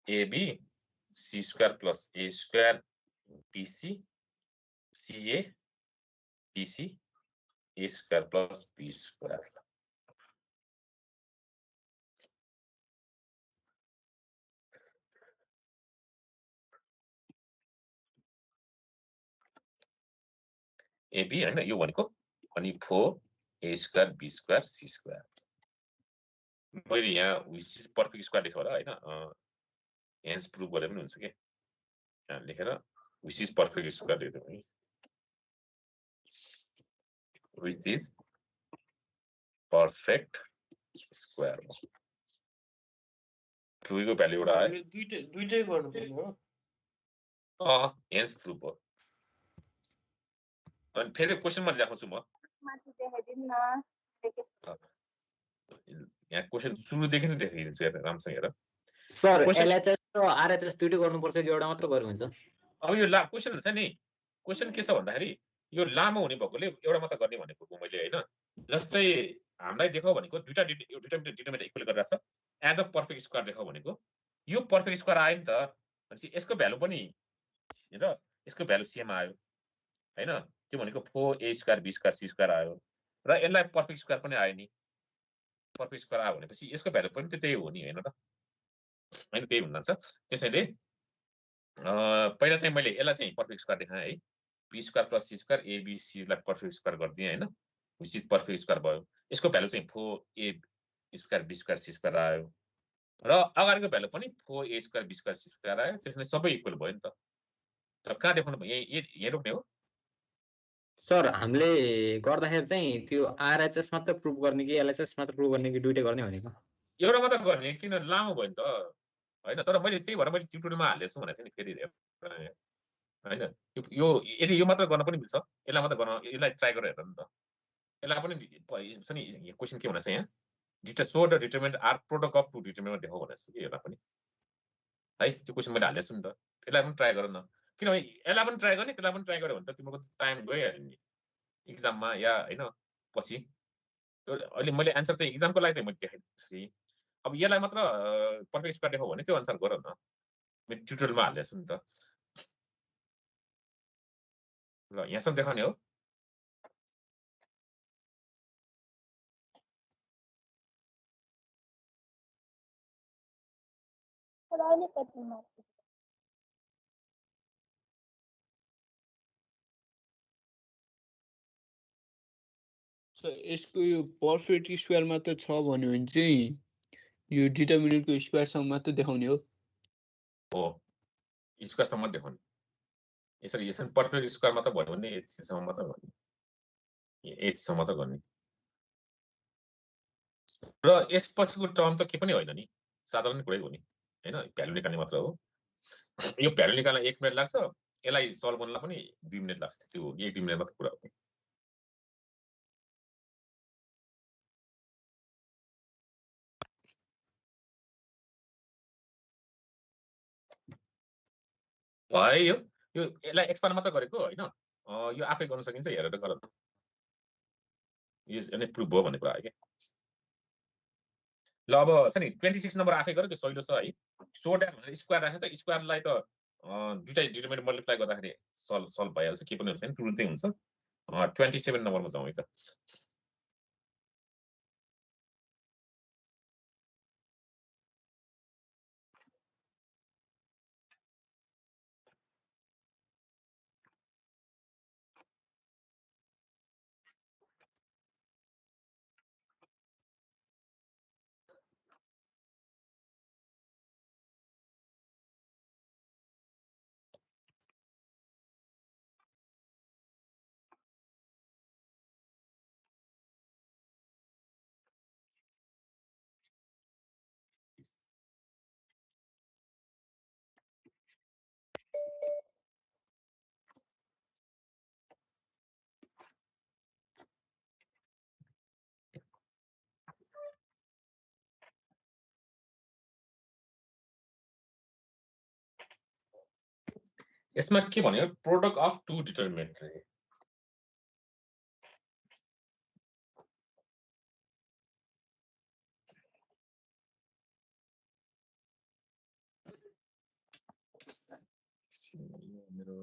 ab c square + a square bc ca bc a square + b square ab हैन यो भनेको अनि 4 a square b square c square मैले यहाँ पर्फेक्ट स्क्वायर लेखेँ होला हैन हेन्स प्रुभ गरे पनि हुन्छ के यहाँ लेखेर which is perfect square लेख्दिउँ है which is perfect square true को भ्यालु एउटा आयो दुईटै गर्नुपर्ने हो hence true भयो अनि फेरि क्वेशनमा लेखाउँछु म यहाँ क्वेशन सुरुदेखि नै देखाइदिन्छु हेर राम्रोसँग हेर सर Question- एलएचएस र आरएचएस दुईटै गर्नुपर्छ कि एउटा मात्र गर्नु हुन्छ अब यो क्वेशन हुन्छ नि क्वेशन के छ भन्दाखेरि यो लामो हुने भएकोले एउटा मात्र गर्ने भनेको हो मैले हैन जस्तै हामीलाई देखाउ भनेको दुईटा डिटरमिनेन्ट इक्वल गरिरहेको छ एज अ पर्फेक्ट स्क्वायर देखाउ भनेको यो पर्फेक्ट स्क्वायर आयो नि त भनेपछि यसको भ्यालु पनि हेर यसको भ्यालु सेम आयो हैन त्यो भनेको 4a square b square c square आयो र यसलाई पर्फेक्ट स्क्वायर पनि आयो नि पर्फेक्ट स्क्वायर आयो भनेपछि यसको भ्यालु पनि त्यही हो नि हैन र हैन त्यही हुन जान्छ त्यसैले पहिला चाहिँ मैले यसलाई चाहिँ पर्फेक्ट स्क्वायर देखाएँ है b square plus c square abc लाई पर्फेक्ट स्क्वायर गरिदिएँ हैन which is पर्फेक्ट स्क्वायर भयो यसको भ्यालु चाहिँ 4a square b square c square आयो र अगाडिको भ्यालु पनि 4a square b square c square आयो त्यसले सबै इक्वल भयो नि त र कहाँ देखाउनु भयो यहाँ रोक्ने हो सर हामीले गर्दाखेरि चाहिँ त्यो आरएचएस मात्र प्रुभ गर्ने कि एलएचएस मात्र प्रुभ गर्ने कि दुईटै गर्ने भनेको एउटा मात्र गर्ने किन लामो भयो नि त हैन तर मैले त्यही भएर मैले ट्युटोरियलमा हालेछु भनेको थिएँ नि फेरि हैन यो यदि यो मात्र गर्न पनि मिल्छ यसलाई मात्र गर्न यसलाई ट्राई गरेर हेर नि त यसलाई पनि छ नि क्वेशन के भनेछ यहाँ so the determinant are product of two determinant देखाउ भनेको छु कि यसलाई पनि है त्यो क्वेशन मैले हालेछु नि त यसलाई पनि ट्राई गर न किनभने यसलाई पनि ट्राई गर्ने त्यसलाई पनि ट्राई गर्यो भने त तिम्रो टाइम गइहाल्यो नि एक्जाममा या हैन पछि अहिले मैले एन्सर चाहिँ एक्जामको लागि चाहिँ मैले देखाइदिन्छु अब यसलाई मात्र पर्फेक्ट स्क्वायर देखाउ भने त्यो अनुसार गर न मैले ट्युटोरियलमा हालेछु नि त ल यहाँसम्म देखाउने हो यसको यो पर्फेक्ट स्क्वायर मात्र छ भन्यो भने चाहिँ यो डिटरमिनेन्टको स्क्वायरसम्म मात्र देखाउने हो हो स्क्वायरसम्म देखाउने यसरी पर्फेक्ट स्क्वायर मात्र भयो भने यतिसम्म मात्र गर्ने यतिसम्म मात्र गर्ने र यसपछिको टर्म त के पनि होइन नि साधारण कुरै हो नि हैन भ्यालु निकाल्ने मात्र हो यो भ्यालु निकाल्न 1 मिनेट लाग्छ यसलाई सल्भ गर्नलाई पनि 2 मिनेट लाग्छ त्यो 1-2 मिनेट मात्र कुरा हो भयो यो यसलाई एक्सपान्ड मात्र गरेको हैन यो आफै गर्न सकिन्छ हेरेर गर न यो नै प्रुफ भयो भन्ने कुरा आयो के ल अब छ नि 26 नम्बर आफै गर त्यो सजिलो छ है सो ड्याट भनेर स्क्वायर राखेछ स्क्वायरलाई त दुईटा डिटरमिनेन्ट मल्टिप्लाई गर्दाखेरि सल्भ भइहाल्छ के पनि हुन्छ नि तुरुन्तै हुन्छ 27 नम्बरमा जाउँ है त यसमा के भन्यो प्रोडक्ट अफ टु डिटरमिनेन्ट रे मेरो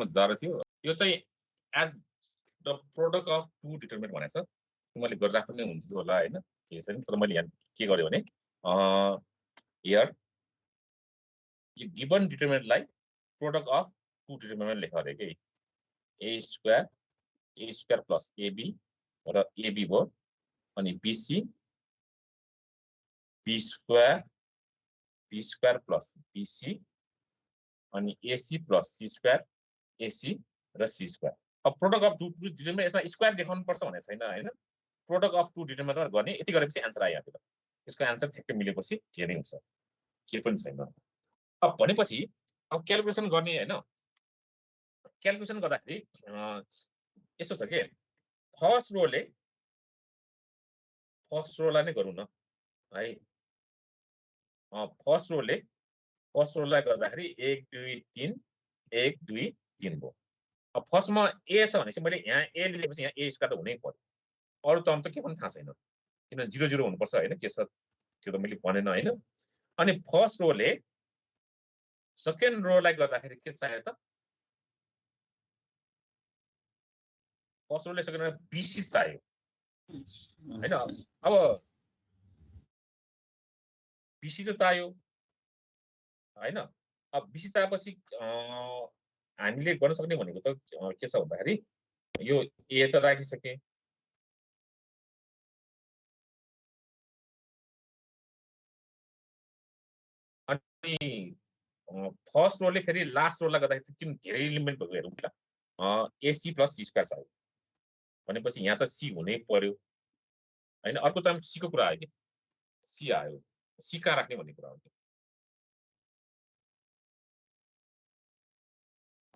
मजारो थियो यो चाहिँ as the product of two determinant भनेको छ मैले गरिराख्नु नै हुन्थ्यो होला हैन के छैन तर मैले यहाँ के गर्यो भने हियर यो गिवन डिटरमिनेन्टलाई प्रोडक्ट अफ टु डिटरमिनेन्ट लेख अरे के a square plus ab र ab भयो अनि bc b square plus bc अनि ac plus c square ac र c square अब प्रोडक्ट अफ टु डिटरमिनेन्ट यसमा स्क्वायर देखाउनु पर्छ भने छैन हैन प्रोडक्ट अफ टु डिटरमिनेन्ट गर्ने यति गरेपछि आन्सर आयो यहाँतिर यसको आन्सर ठ्याक्कै मिलेपछि के नै हुन्छ के पनि छैन अब भनेपछि अब क्याल्कुलेसन गर्ने हैन क्याल्कुलेसन गर्दाखेरि यस्तो छ के फर्स्ट रोलाई नै गरौँ न है फर्स्ट रोलाई गर्दाखेरि 1 2 3 1 2 3 भयो अब फर्स्टमा ए छ भनेपछि मैले यहाँ ए लेखेपछि यहाँ ए स्क्वायर त हुनै पर्यो अरु टर्म त के पनि थाहा छैन किन 0 0 हुनुपर्छ हैन के छ त्यो त मैले भनेन हैन अनि फर्स्ट रोले सेकेन्ड रोलाई गर्दाखेरि के चाहियो त फर्स्ट रोले सेकेन्ड रोले बीसी चाहियो हैन अब बीसी त चाहियो हैन अब बीसी चाहिएपछि हामीले गर्न सक्ने भनेको त के छ भन्दाखेरि यो ए त राखिसके अनि फर्स्ट रोले फेरि लास्ट रोलाई गर्दाखेरि किन धेरै एलिमेन्ट भएको हेरौँ ल एसी प्लस सी स्क्वायर चाहियो भनेपछि यहाँ त सी हुनै पर्यो हैन अर्को त सी को कुरा आयो कि सी आयो सी कहाँ राख्ने भन्ने कुरा हो कि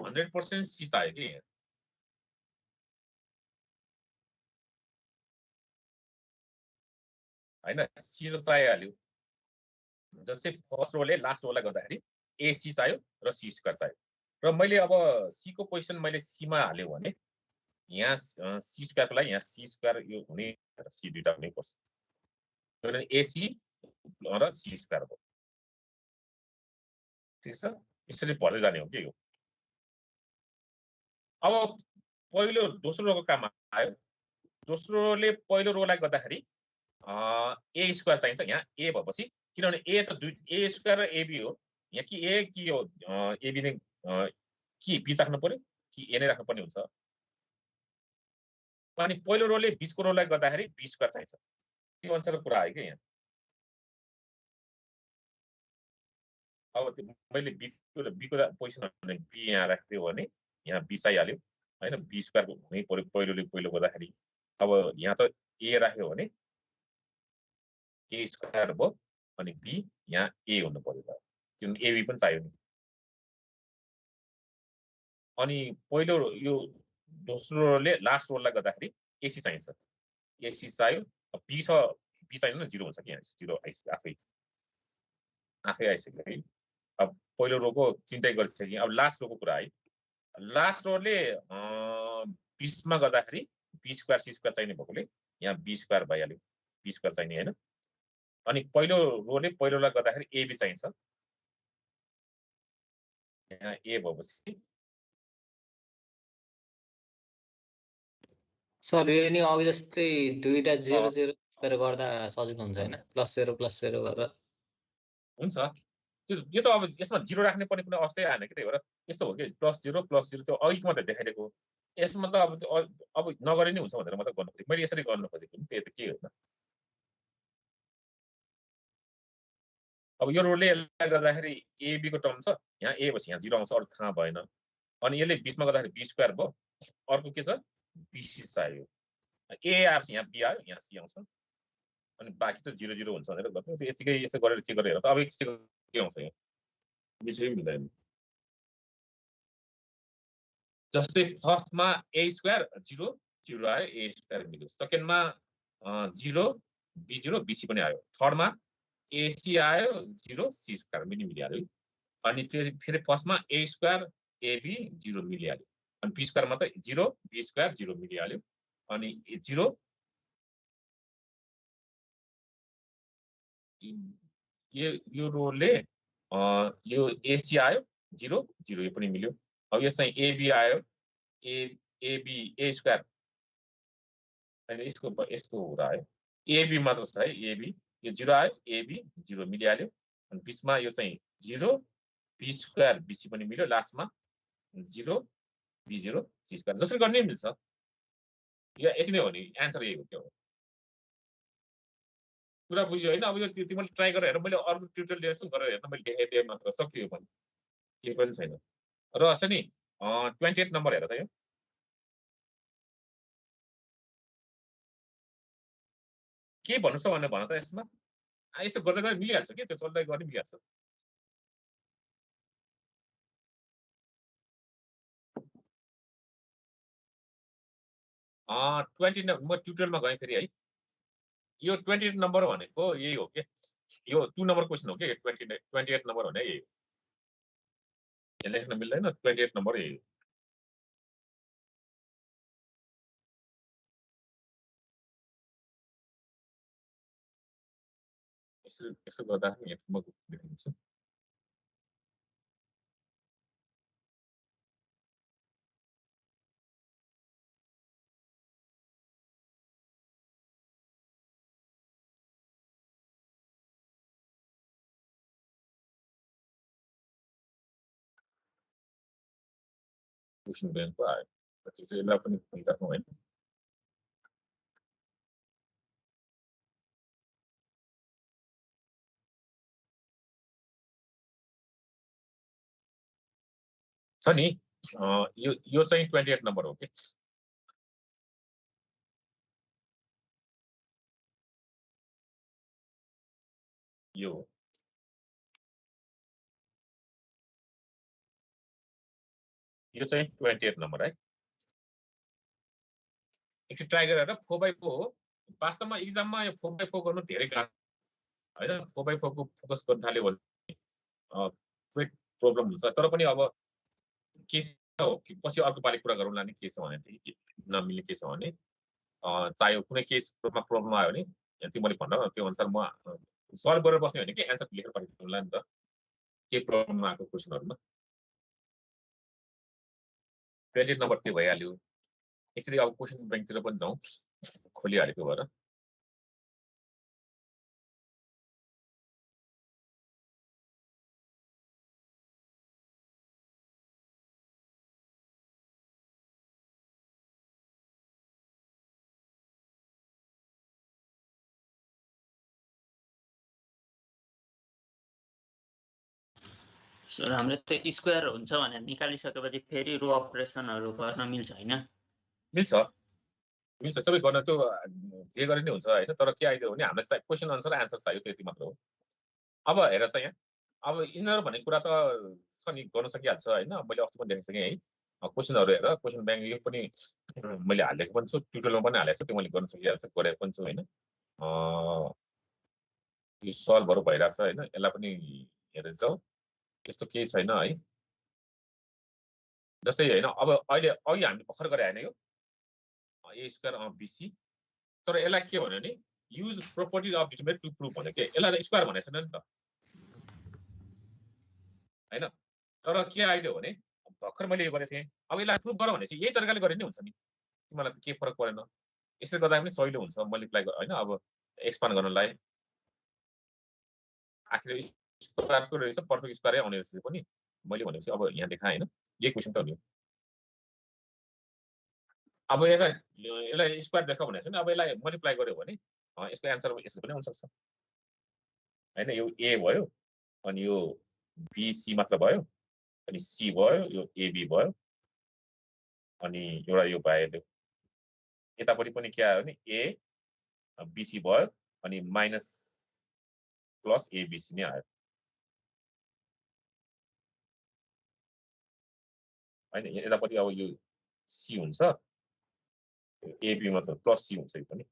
100% सी चाहियो कि हैन सी त चाहिहाल्यो जस्तै फर्स्ट रोले लास्ट रोलाई गर्दाखेरि एसी चाहियो र सी स्क्वायर चाहियो र मैले अब सी को पोजिसन मैले सी मा हाल्यो भने यहाँ सी स्क्वायर को लागि यहाँ सी स्क्वायर यो हुने सी दुईटा हुनै पर्छ किनभने एसी र सी स्क्वायर भयो ठीक छ यसरी पढ्दै जाने हो के यो अब पहिलो दोस्रो रोको काम आयो दोस्रो रोले पहिलो रोलाई गर्दाखेरि ए स्क्वायर चाहिन्छ यहाँ ए भएपछि किनभने ए त ए स्क्वायर र एबी हो यहाँ कि ए कि हो एबी नै कि बी राख्नु पर्यो कि ए नै राख्नु पर्ने हुन्छ अनि पहिलो रोले बीचको रोलाई गर्दाखेरि बी स्क्वायर चाहिन्छ त्यो अनुसारको कुरा आयो के यहाँ अब मैले बीको पोजिसन बी यहाँ राख्दियो भने यहाँ बी चाहिहाल्यो हैन बी स्क्वायर हुनै पर्यो पहिलोले पहिलो गर्दाखेरि अब यहाँ त ए राख्यो भने ए स्क्वायर भयो अनि बी यहाँ ए हुनु पर्यो त किनभने एबी पनि चाहियो नि अनि पहिलो यो दोस्रो रोले लास्ट रोललाई गर्दाखेरि एसी चाहिन्छ एसी चाहियो बी छ बी चाहियो न 0 हुन्छ कि यहाँ 0 आइसक्यो आफै आइसक्यो है अब पहिलो रोको चिन्ता गरिसकेँ अब लास्ट रोको कुरा आयो लास्ट रोले 20 मा गर्दाखेरि बी स्क्वायर सी स्क्वायर चाहिने भएकोले यहाँ बी स्क्वायर भइहाल्यो बी स्क्वायर चाहिने हैन अनि पहिलो रोले पहिलोलाई गर्दाखेरि एबी चाहिन्छ यहाँ ए भएपछि सर यो नि अघि जस्तै दुईटा 0 0 गरेर गर्दा सजिलो हुन्छ हैन +0 +0 गरेर हुन्छ यो त अब यसमा 0 राख्ने पर्ने कुनै अवस्थै आएन कि त्यही भएर यस्तो हो कि +0 +0 त्यो अघिको मात्रै देखाइदिएको यसमा त अब नगरे नै हुन्छ भनेर म त गर्नु खोजेँ मैले यसरी गर्न खोजेको नि त्यही त के होइन अब यो रोले यसलाई गर्दाखेरि एबी को टर्म छ यहाँ ए भएपछि यहाँ 0 आउँछ अरु थाहा भएन अनि यसले बीचमा गर्दाखेरि बी स्क्वायर भयो अर्को के छ बीसी चाहियो ए आएपछि यहाँ बी आयो यहाँ सी आउँछ अनि बाँकी त 0 0 हुन्छ भनेर गर्नु त्यो यतिकै यसो गरेर चेक गरेर त अब एकछिन के आउँछ यहाँ बिचै मिल्दैन जस्तै फर्स्टमा ए स्क्वायर 0 0 आयो ए स्क्वायर मिल्यो सेकेन्डमा 0 बी 0 बीसी पनि आयो थर्डमा एसी आयो 0 सी स्क्वायर मिलिहाल्यो अनि फेरि फर्स्टमा ए स्क्वायर एबी 0 मिलिहाल्यो अनि बी स्क्वायरमा त 0 बी स्क्वायर 0 मिलिहाल्यो अनि 0 यो रोले यो एसी आयो 0 0 यो पनि मिल्यो अब यो चाहिँ एबी आयो एबी ए स्क्वायर हैन यसको हुँदा आयो एबी मात्र छ है एबी यो 0 आयो एबी 0 मिलिहाल्यो अनि बीचमा यो चाहिँ 0 बी स्क्वायर बीसी पनि मिल्यो लास्टमा 0 b0 c स्क्वायर जसरी गर्ने मिल्छ यो यति नै हो नि आन्सर यही हो के हो कुरा बुझ्यो हैन अब यो तिमीले ट्राई गरेर हेर मैले अर्को ट्युटोरियल लिएको छु गरेर हेर्न मैले देखाइदिए मात्र सकियो पनि के पनि छैन र छ नि 28 नम्बर हेर त यो के भन्नु छ भनेर भन त यसमा यसो गर्दै गर्दै मिलिहाल्छ के त्यो चल्दै गर्ने मिलिहाल्छ म ट्युटोरियलमा गएँ फेरि है यो 28 नम्बर भनेको यही हो के यो 2 नम्बर क्वेशन हो के 28 नम्बर भने यही हो यहाँ लेख्न मिल्दैन 28 नम्बर यही हो यसो गर्दाखेरि म देखाउँछु क्वेशन ब्याङ्कको आयो त्यो चाहिँ यसलाई पनि खोलिराख्नु होइन छ नि यो चाहिँ 28 नम्बर हो के यो चाहिँ 28 नम्बर है एकचोटि ट्राई गरेर 4x4 हो वास्तवमा एक्जाममा यो 4x4 गर्नु धेरै गाह्रो हैन 4x4 को फोकस गर्न थाल्यो भने ग्रेट प्रब्लम हुन्छ तर पनि अब के हो पछि अर्को पालि कुरा गरौँला नि के छ भने नमिल्ने के छ भने चाहे कुनै केसमा प्रब्लम आयो भने त्यो मैले भन्दा त्यो अनुसार म सल्भ गरेर बस्ने होइन कि एन्सर लेखेर पठाइदिउँला नि त के प्रब्लम आएको क्वेशनहरुमा 28 नम्बर त्यो भइहाल्यो एकचोटि अब क्वेशन ब्याङ्कतिर पनि जाउँ खोलिहालेको भएर सर हाम्रो त्यो स्क्वायर हुन्छ भने निकालिसकेपछि फेरि रो अपरेसनहरु गर्न मिल्छ हैन मिल्छ मिल्छ सबै गर्न त्यो जे गरे नि हुन्छ हैन तर के आइदियो भने हामीलाई चाहिँ क्वेशन अनुसार आन्सर चाहियो त्यति मात्र हो अब हेर त यहाँ अब इनर भन्ने कुरा त छ नि गर्न सकिहाल्छ हैन मैले अस्ति पनि देखाइसकेँ है क्वेशनहरु हेर क्वेशन ब्याङ्क यो पनि मैले हालेको पनि छु ट्युटोरियलमा पनि हालेको छु त्यो मैले गर्न सकिहाल्छ गरेको पनि छु हैन यो सल्भहरु भइराछ हैन यसलाई पनि हेरेर जाऊ त्यस्तो केही छैन है जस्तै हैन अब अहिले अघि हामीले भर्खर गरे हैन यो a स्क्वायर bc तर यसलाई के भन्यो नि use properties of determinant to prove भन्यो के यसलाई स्क्वायर भनेको छैन नि त हैन तर के आइदियो भने भर्खर मैले यो गरेको थिएँ अब यसलाई प्रुभ गर भनेपछि यही तरिकाले गरे नि हुन्छ नि तिमीलाई त के फरक परेन यसरी गर्दा पनि सजिलो हुन्छ मल्टिप्लाई हैन अब एक्सपान्ड गर्नलाई आखिर स्क्वायरको रहेछ पर्फेक्ट स्क्वायरै आउने रहेछ पनि मैले भनेपछि अब यहाँ देखाएँ हैन यही क्वेशन त हो नि अब यसलाई स्क्वायर देखा भनेको छैन अब यसलाई मल्टिप्लाई गर्यो भने यसको आन्सर यसको पनि हुन सक्छ हैन यो a भयो अनि यो bc मात्र भयो अनि c भयो यो ab भयो अनि एउटा यो भयो यतापट्टि पनि के आयो भने a bc भयो अनि माइनस प्लस abc नै आयो हैन यतापट्टि अब यो c हुन्छ ab मात्र प्लस c हुन्छ यो पनि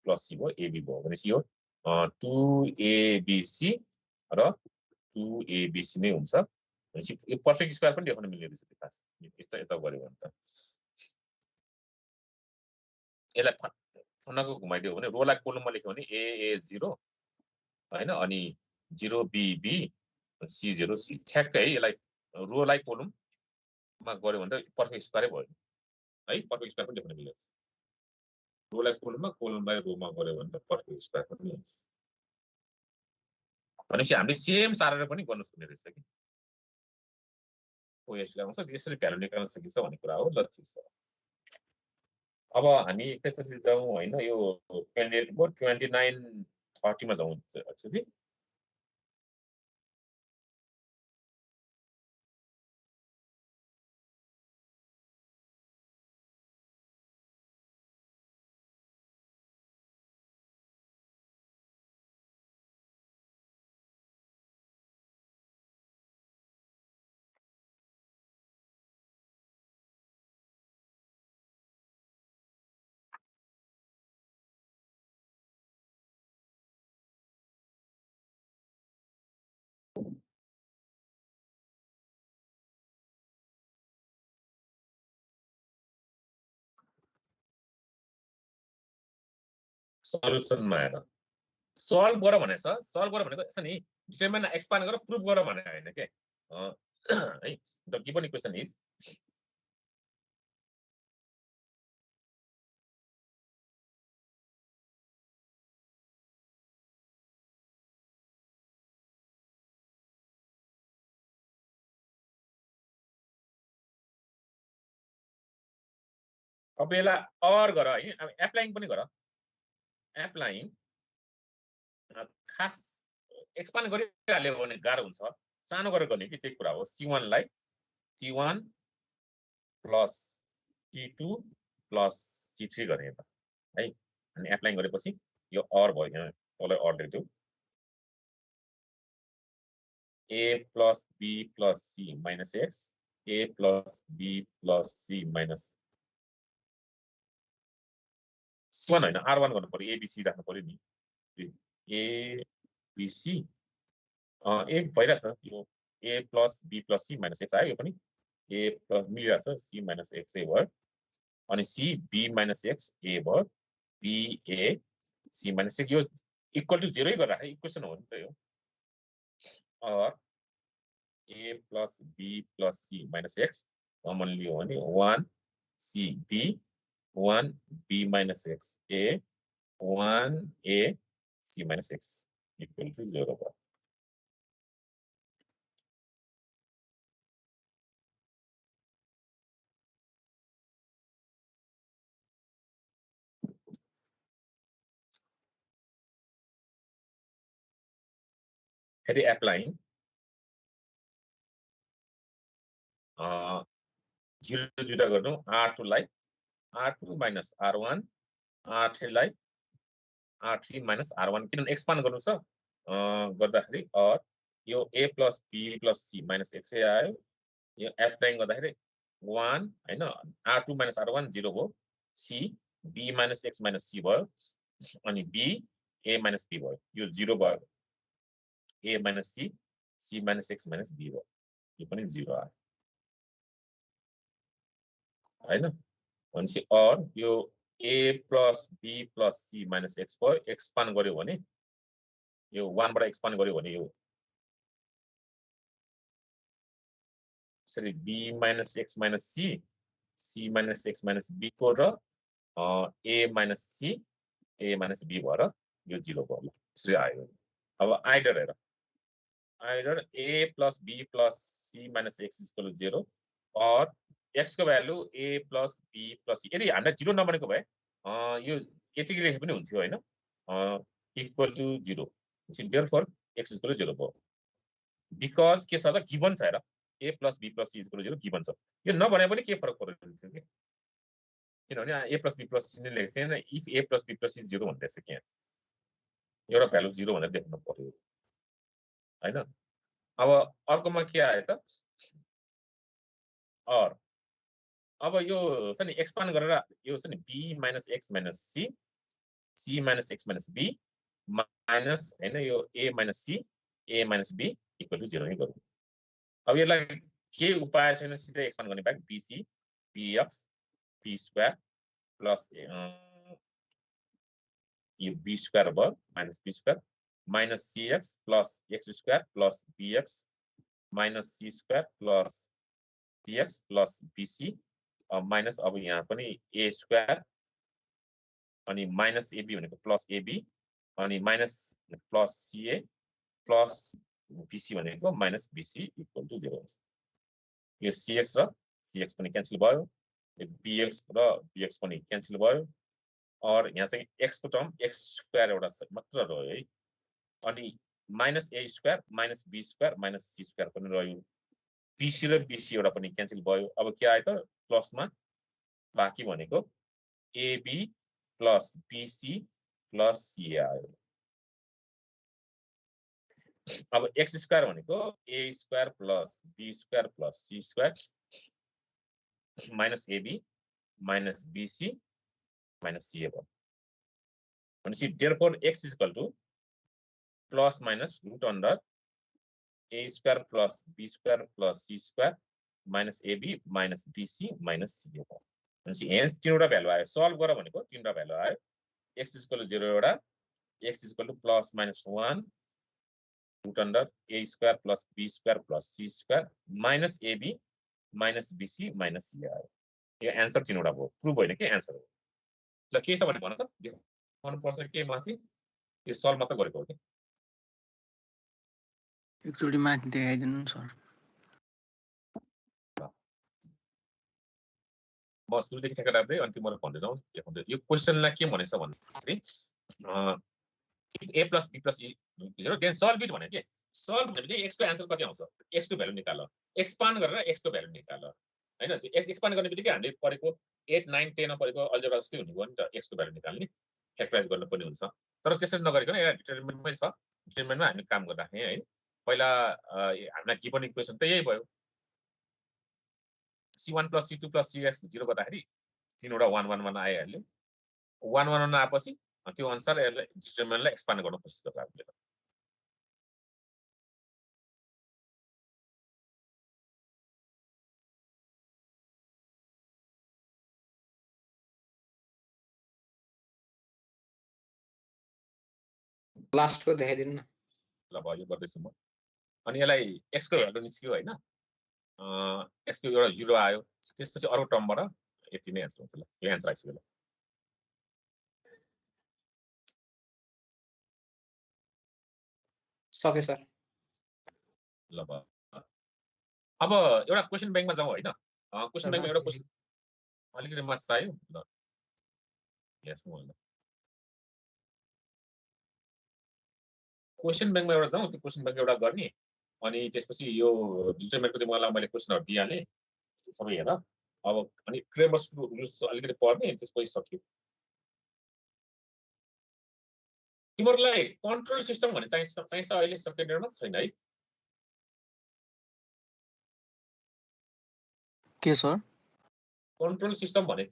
प्लस c भयो ab भयो भनेपछि यो 2abc र 2abc नै हुन्छ भनेपछि यो पर्फेक्ट स्क्वायर पनि देखाउन मिल्ने रहेछ खास यस्तो यता गर्यो भने त यसलाई फन्नाको घुमाइदियो भने रोलाई कोलममा लेख्यो भने a0 हैन अनि 0bb c0c ठ्याक्कै है यसलाई रोलाई कोलम मा गऱ्यो भने त पर्फेक्ट स्क्वायरै भयो है पर्फेक्ट स्क्वायर पनि लेख्न मिल्छ रोलाई कोलनमा रोमा गऱ्यो भने त पर्फेक्ट स्क्वायर पनि हुन्छ भनेपछि हामीले सेम सारेर पनि गर्न सक्ने रहेछ कि OSलाई आउँछ यसरी भ्यालु निकाल्न सकिन्छ भन्ने कुरा हो ल ठिक छ अब हामी त्यसरी जाउँ हैन यो 28 भयो 29 30 मा जाउँ एकचोटि सल्युसनमा हेर सल्भ गर भनेछ सल्भ गर भनेको यसो नि डिटरमिनेन्ट एक्सपान्ड गरेर प्रुफ गर भने हैन के है द गिवन इक्वेसन इज अब यसलाई अर गर है अब एप्लाइङ पनि गर एप्लाइङ खास एक्सपान्ड गरिहाल्यो भने गाह्रो हुन्छ सानो गरेर गर्ने कि त्यही कुरा हो C1 लाई C1 plus C2 plus C3 गर्ने त है अनि एप्लाइङ गरेपछि यो अर भयो यहाँ तलै or लेख्दिउ A plus B plus C minus X A plus B plus C minus C1 हैन R1 गर्नु पर्यो ABC राख्नु पर्यो नि A B C A भइरहेछ यो A plus B plus C minus X आयो यो पनि A plus मिलिरहेछ C minus X A भयो अनि C B minus X A भयो B A C minus X यो इक्वल टु 0 गरेर इक्वेसन हो नि त यो or A plus B plus C minus X common लियो भने 1 C B 1 B minus X A 1 A C minus X equal to 0 भयो फेरि एप्लाइङ 0 दुईटा गर्नु R2 लाई R2 minus R1 R3 लाई R3 minus R1 किन एक्सपान्ड गर्नु छ गर्दाखेरि और यो A plus B plus C minus XA आयो यो एप्लाइङ गर्दाखेरि 1 हैन R2 minus R1 0 भयो C B minus X minus C भयो अनि B A minus B भयो यो 0 भयो A minus C C minus X minus B भयो यो पनि 0 आयो हैन भनेपछि और यो A plus B plus C minus X भयो एक्सपान्ड गर्यो भने यो 1 बाट एक्सपान्ड गर्यो भने यो sorry B minus X minus C C minus X minus B को र A minus C A minus B भएर यो 0 भयो यसरी आयो अब आइडर हेर आइडर A plus B plus C minus X is equal to 0 और X को value A plus B plus C यदि हामीलाई 0 नबनेको भए यो यतिकै लेखे पनि हुन्थ्यो हैन equal to 0 so therefore X is equal to 0 भयो बिकज के छ त गिवन छ हेर A plus B plus C is equal to 0 given छ यो नभने पनि के फरक पर्दैन थियो के किनभने A plus B plus C ने लेखेको थिएन if A plus B plus C 0 भन्दैछ के एउटा भ्यालु 0 भनेर देख्नु पर्यो हैन अब अर्कोमा के आयो त और अब यो छ नि एक्सपान्ड गरेर यो छ नि B minus X minus C C minus X minus B minus हैन यो A minus C A minus B equal to 0 नै गरौँ अब यसलाई के उपाय छैन सिधै एक्सपान्ड गर्ने बाहेक BC BX B square plus यो B स्क्वायर भयो minus B square minus CX plus X square plus BX minus C square plus cx plus bc minus अब यहाँ पनि a स्क्वायर अनि माइनस ab भनेको प्लस ab अनि minus plus ca plus bc भनेको माइनस bc इक्वल टु 0 हुन्छ यो cx र cx पनि क्यान्सल भयो bx र bx पनि क्यान्सल भयो और यहाँ चाहिँ x को टर्म x स्क्वायर एउटा मात्र रह्यो है अनि minus a square minus b square minus c square पनि रह्यो bc र bc एउटा पनि क्यान्सल भयो अब के आयो त प्लसमा बाँकी भनेको ab plus bc plus c आयो अब x स्क्वायर भनेको a square plus b square plus c square minus ab minus bc minus c भयो भनेपछि therefore x is equal to plus minus root under a square plus b square plus c square minus ab minus bc minus c हो भनेपछि hence तीनवटा भ्यालु आयो सल्भ गर भनेको तीनवटा भ्यालु आयो x is equal to 0 एउटा x is equal to plus minus 1 root under a square plus b square plus c square minus ab minus bc minus c आयो यो आन्सर तीनवटा भयो प्रुभ होइन के आन्सर हो ल के छ भने भन त देखाउनु पर्छ के माथि यो सल्भ मात्र गरेको हो के एकचोटि माथि देखाइदिनु सर म सुरुदेखि ठ्याक्क राख्दै अनि तिमीलाई भन्दै जाउँ देखाउँदै यो क्वेशनलाई के भनेछ भन्दाखेरि a plus b plus e 0 then solve it भने के सल्भ भनेपछि x को आन्सर कति आउँछ x को भ्यालु निकाल एक्सपान्ड गरेर x को भ्यालु निकाल हैन त्यो एक्सपान्ड गर्ने बित्तिकै हामीले पढेको 8 9 10 मा पढेको अल्जेब्रा जस्तै हुने भयो नि त x को भ्यालु निकाल्ने फ्याक्टराइज गर्न पनि हुन्छ तर त्यसरी नगरिकन एउटा डिटरमिनेन्टमै छ डिटरमिनेन्टमा हामी काम गरिराख्ने है पहिला हामीलाई गिभन इक्वेसन त यही भयो c1 plus c2 plus cx 0 गर्दाखेरि तीनवटा 1 1 1 आइहाल्यो 1 1 1 आएपछि त्यो अनुसार यसलाई डिटरमिनेन्टलाई एक्सपान्ड गर्न कोसिस गर्दा हामीले लास्ट को देखाइदिनु न ल भयो गर्दैछु म अनि यसलाई x को भ्यालु निस्क्यो हैन x को एउटा 0 आयो त्यसपछि अरु टर्मबाट यति नै आन्सर हुन्छ ल यो आन्सर आइसक्यो ल सके सर ल अब एउटा क्वेशन बैंकमा जाउँ हैन क्वेशन बैंकमा एउटा क्वेशन अलिकति माथि चाहियो ल यस म क्वेशन बैंकमा एउटा जाउँ त्यो क्वेशन बैंक एउटा गर्ने अनि त्यसपछि यो डिटरमिनेन्टको तिमीलाई मैले क्वेशनहरु दिइहाले सबै हेर अब अनि क्रेमर्स रुल्स अलिकति पढ्ने त्यसपछि सक्यो तिमीहरुलाई कन्ट्रोल सिस्टम भन्ने चाहिन्छ अहिले सेकेन्ड इयरमा छैन है के सर कन्ट्रोल सिस्टम भन्ने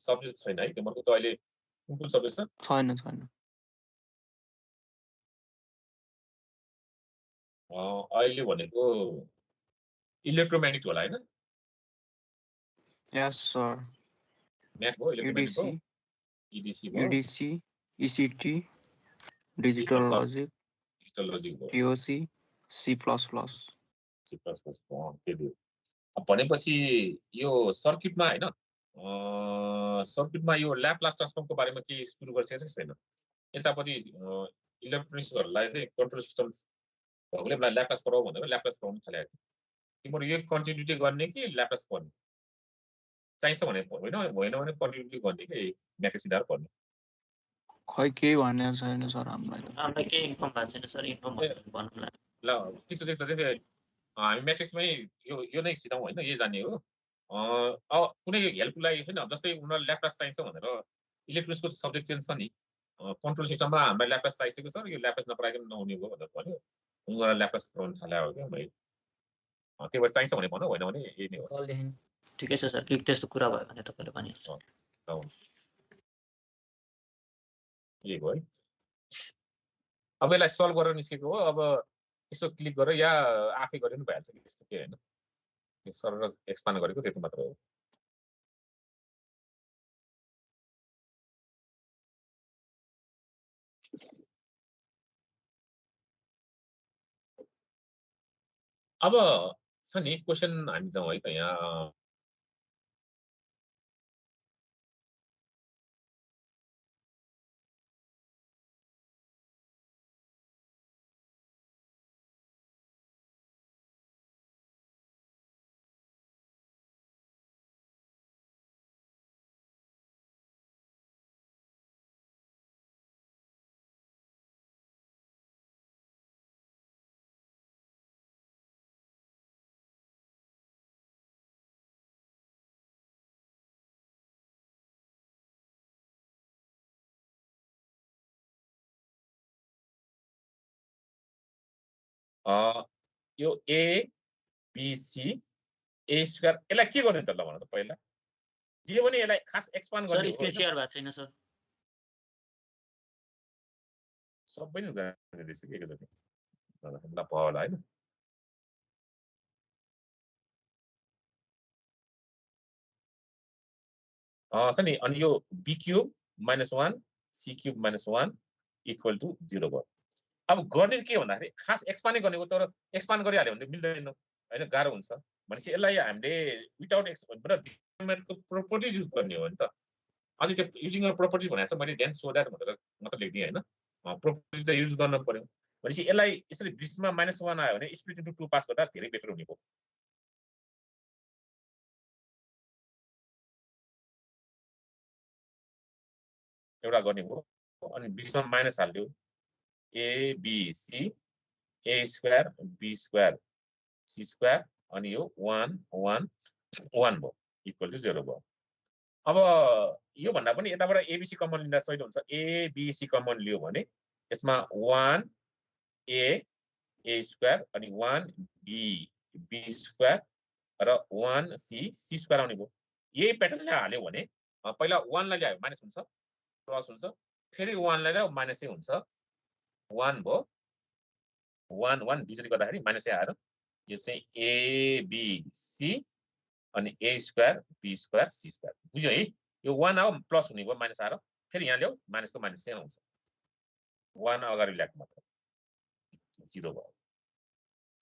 सब्जेक्ट छैन है तिमीहरुको त अहिले कुन सब्जेक्ट छ छैन छैन अहिले भनेको इलेक्ट्रोम्याग्नेटिक होला हैन यस सर म्याथ हो इलेक्ट्रोम्याग्नेटिक हो EDC भयो EDC ECT डिजिटल लजिक भयो POC C++ अब भनेपछि यो सर्किटमा हैन सर्किटमा यो ल्याप्लास ट्रान्सफर्मको बारेमा के सुरु गरिसकेको छैन यतापटि इलेक्ट्रोनिक्सहरुलाई चाहिँ कन्ट्रोल सिस्टम भगले ल्याप्लास पढाउ भनेर ल्याप्लास पढाउन थालेको तिम्रो यो कन्टिन्युटी गर्ने कि ल्याप्लास पढ्ने चाहिन्छ भने होइन भने कन्टिन्युटी गर्ने कि म्याट्रिक्स सिधार पढ्ने खै केही भनेको छैन सर हामीलाई केही इन्फर्म भएको छैन सर इन्फर्म भन्नुलाई ल ठिक छ हामी म्याट्रिक्समै यो नै सिधाउँ होइन यही जान्ने हो कुनै हेल्पको लागि छैन जस्तै उनीहरूलाई ल्याप्लास चाहिन्छ भनेर इलेक्ट्रोनिक्सको सब्जेक्ट चेन्ज छ नि कन्ट्रोल सिस्टममा हामीलाई ल्याप्लास चाहिसक्यो सर यो ल्याप्लास नपढाइकन नहुने हो भनेर भन्यो उनीहरूलाई ल्याप्लास पढाउन थाले हो क्या मैले त्यो भएर चाहिन्छ भने भनौँ होइन भने यही नै हो ठिकै छ सर के त्यस्तो कुरा भयो भने तपाईले भनिहाल्नु यही भयो अब यसलाई सल्भ गरेर निस्केको हो अब यसो क्लिक गरेर या आफै गरे पनि भइहाल्छ कि त्यस्तो के होइन यो सरल एक्सपान्ड गरेको त्यति मात्र हो अब छ नि क्वेसन हामी जाउँ है त यहाँ यो A B C A square यसलाई के गर्ने त ल भन त पहिला जे पनि यसलाई खास एक्सपान्ड सर गर्ने हो स्पेसियर भएको छैन सर सबै नै गर्ने रहेछ के एकैचोटि ल भयो होला हैन छ नि अनि यो b cube -1 c cube -1 equal to 0 भयो अब गर्ने के भन्दाखेरि खास एक्सपान्ड गर्ने हो तर एक्सपान्ड गरिहाल्यो भने मिल्दैन हैन गाह्रो हुन्छ भनेपछि यसलाई हामीले विदाउट डिटरमिनेन्टको प्रोपर्टिज युज गर्ने हो नि त अझै त्यो युजिङ अफ प्रोपर्टिज भनेको छ मैले देन सो दैट भनेर मात्र लेख्दिएँ हैन प्रोपर्टिज त युज गर्न पर्यो भनेपछि यसलाई यसरी बिचमा -1 आयो भने स्प्लिट इन्टु 2 पास गर्दा धेरै बेटर हुने भयो एउटा गर्ने हो अनि बिचमा माइनस हाल्यो A B C A square B square C square अनि यो 1 1 1 भयो इक्वल टु 0 भयो अब यो भन्दा पनि यताबाट एबीसी कमन लिँदा सजिलो हुन्छ एबीसी कमन लियो भने यसमा 1 ए स्क्वायर अनि 1 बी स्क्वायर र 1 सी स्क्वायर आउने भयो यही प्याटर्नले हाल्यो भने पहिला 1 लाई ल्यायो माइनस हुन्छ प्लस हुन्छ फेरि 1 लाई ल्यायो माइनसै हुन्छ 1 भयो 1 1 दुईचोटि गर्दाखेरि माइनसै आएर यो चाहिँ एबीसी अनि A square B square C square बुझ्यो है यो 1 आयो प्लस हुने भयो माइनस आएर फेरि यहाँ ल्याऊ माइनसको माइनस चाहिँ आउँछ 1 अगाडि ल्याएको मात्र 0 भयो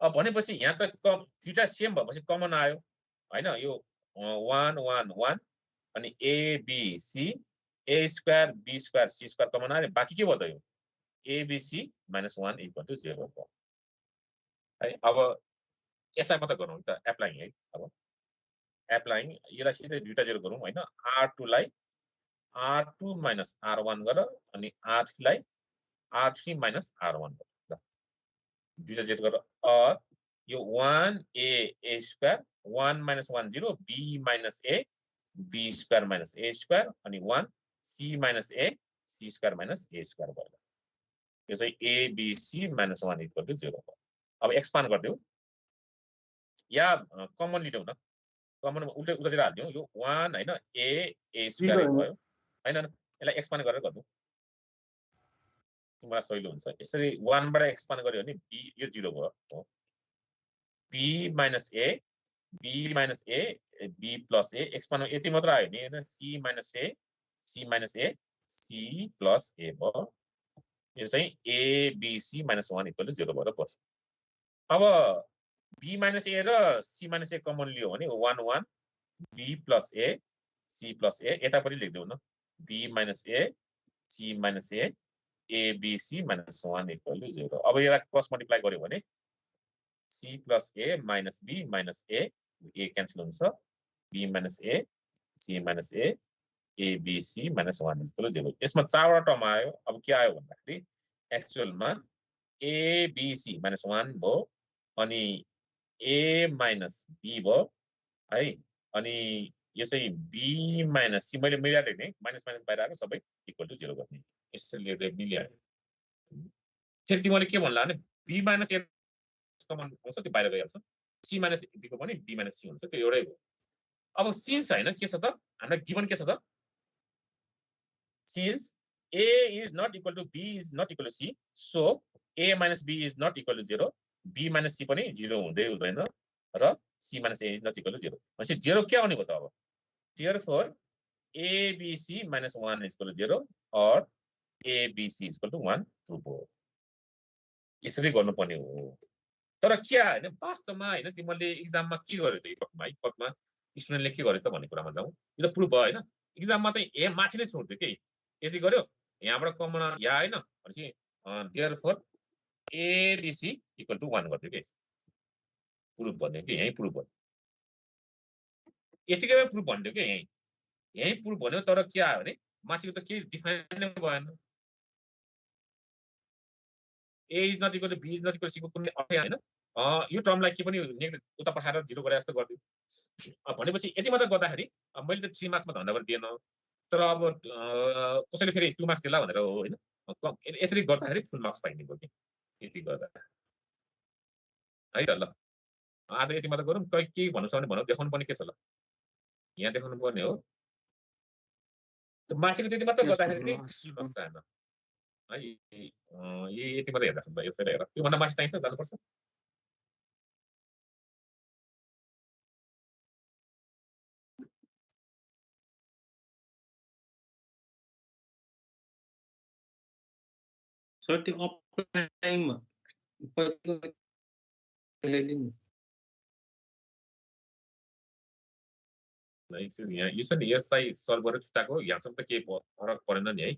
अब भनेपछि यहाँ त दुईटा सेम भएपछि कमन आयो हैन यो 1 1 1 अनि A B C A square B square C square common आयो बाँकी के भयो त यो एबीसी -1 इक्वल टु 0 भयो है अब यसलाई मात्र गरौँ त एप्लाइङ है अब एप्लाइङ यसलाई सिधै दुईटा 0 गरौँ हैन r2 लाई r2 - r1 गर अनि r3 लाई r3 - r1 गर ल दुईटा 0 गर और यो 1 a square 1 - 1 0 b - a b square - a square अनि 1 c - a c square - a square भयो यो चाहिँ एबीसी -1 इक्वल टु 0 भयो अब एक्सपान्ड गर्दियौ या कमन लिदियौ न कमन उल्टातिर हाल्दियौ यो 1 हैन ए स्क्वायर भयो हैन यसलाई एक्सपान्ड गरेर गर्दियौ तिमीलाई सजिलो हुन्छ यसरी 1 बाट एक्सपान्ड गर्यो भने b यो 0 भयो b - a b + a expand यति मात्र आयो नि हैन c - a c + a भयो यो चाहिँ एबीसी -1 इक्वल टु 0 भएर बस्छ अब b - a र c - a कमन लियो भने 1 1 b + a c + a यतापट्टि लेख्दियौ न b - a c - a ABC -1 equal to 0 अब यसलाई क्रस मल्टिप्लाई गर्यो भने c + a - b - a a cancel हुन्छ b - a c - a ABC -1 equal to 0 यसमा चारवटा टर्म आयो अब के आयो भन्दाखेरि एक्चुअलमा एबीसी -1 भयो अनि a - b भयो है अनि यो चाहिँ b - c मैले मिलाएर लेख्ने माइनस माइनस बाहिर आएको सबै इक्वल टु 0 गर्ने यसरी लेख्दै मिलिहाल्यो फेरि तिमीले के भन्ला भने b - a कमन आउँछ त्यो बाहिर गइहाल्छ c - b को पनि b - c हुन्छ त्यो एउटै हो अब सिन्स हैन के छ त हामीलाई गिभन के छ त since a is not equal to b is not equal to c so a - b is not equal to 0 b - c पनि 0 हुँदै हुँदैन र c - a is not equal to 0 भनेपछि 0 के आउने भयो त अब therefore abc - 1 is equal to 0 or abc is equal to 1 true भयो यसरी गर्नुपर्ने हो तर के हैन वास्तवमा हैन तिमीले एक्जाममा के गर्यो त इपकमा इपकमा स्टुडेन्टले के गर्यो त भन्ने कुरामा जाउँ यो त प्रुफ भयो हैन एक्जाममा चाहिँ ए माथि नै छोड्दियो के यदि गर्यो यहाँबाट कमन या हैन भनेपछि देयरफोर एबिसी इक्वल टु 1 गर्दियो के प्रुफ भन्यो कि यही प्रुफ भन्यो यतिकैमा प्रुफ भन्यो के यही प्रुफ भन्यो तर के आयो भने माथिको त के डिफाइन नै भएन A is not equal to B is not equal to C को कुनै अर्थ हैन यो टर्मलाई के पनि नेगेटिभ उता पठाएर 0 गरे जस्तो गर्दियो भनेपछि यति मात्र गर्दाखेरि मैले त 3 मार्क्समा धन्दा पनि दिएन तर अब कसैले फेरि 2 मार्क्स दिला भनेर हो हैन यसरी गर्दाखेरि फुल मार्क्स पाइने भयो कि यति गर्दा है त ल आज यति मात्र गरौँ के भन्नु छ भने भनौँ देखाउनु पर्ने के छ ल यहाँ देखाउनु पर्ने हो माथिको त्यति मात्र गर्दाखेरि फुल मार्क्स आएन है यति मात्र हेर्दा भयो यसरी हेर योभन्दा माथि चाहिन्छ जानुपर्छ सर त्यो अप्लाइङमा यहाँ यो छ नि यसलाई सल्भ गरेर छुट्टाएको यहाँसम्म त केही फरक परेन नि है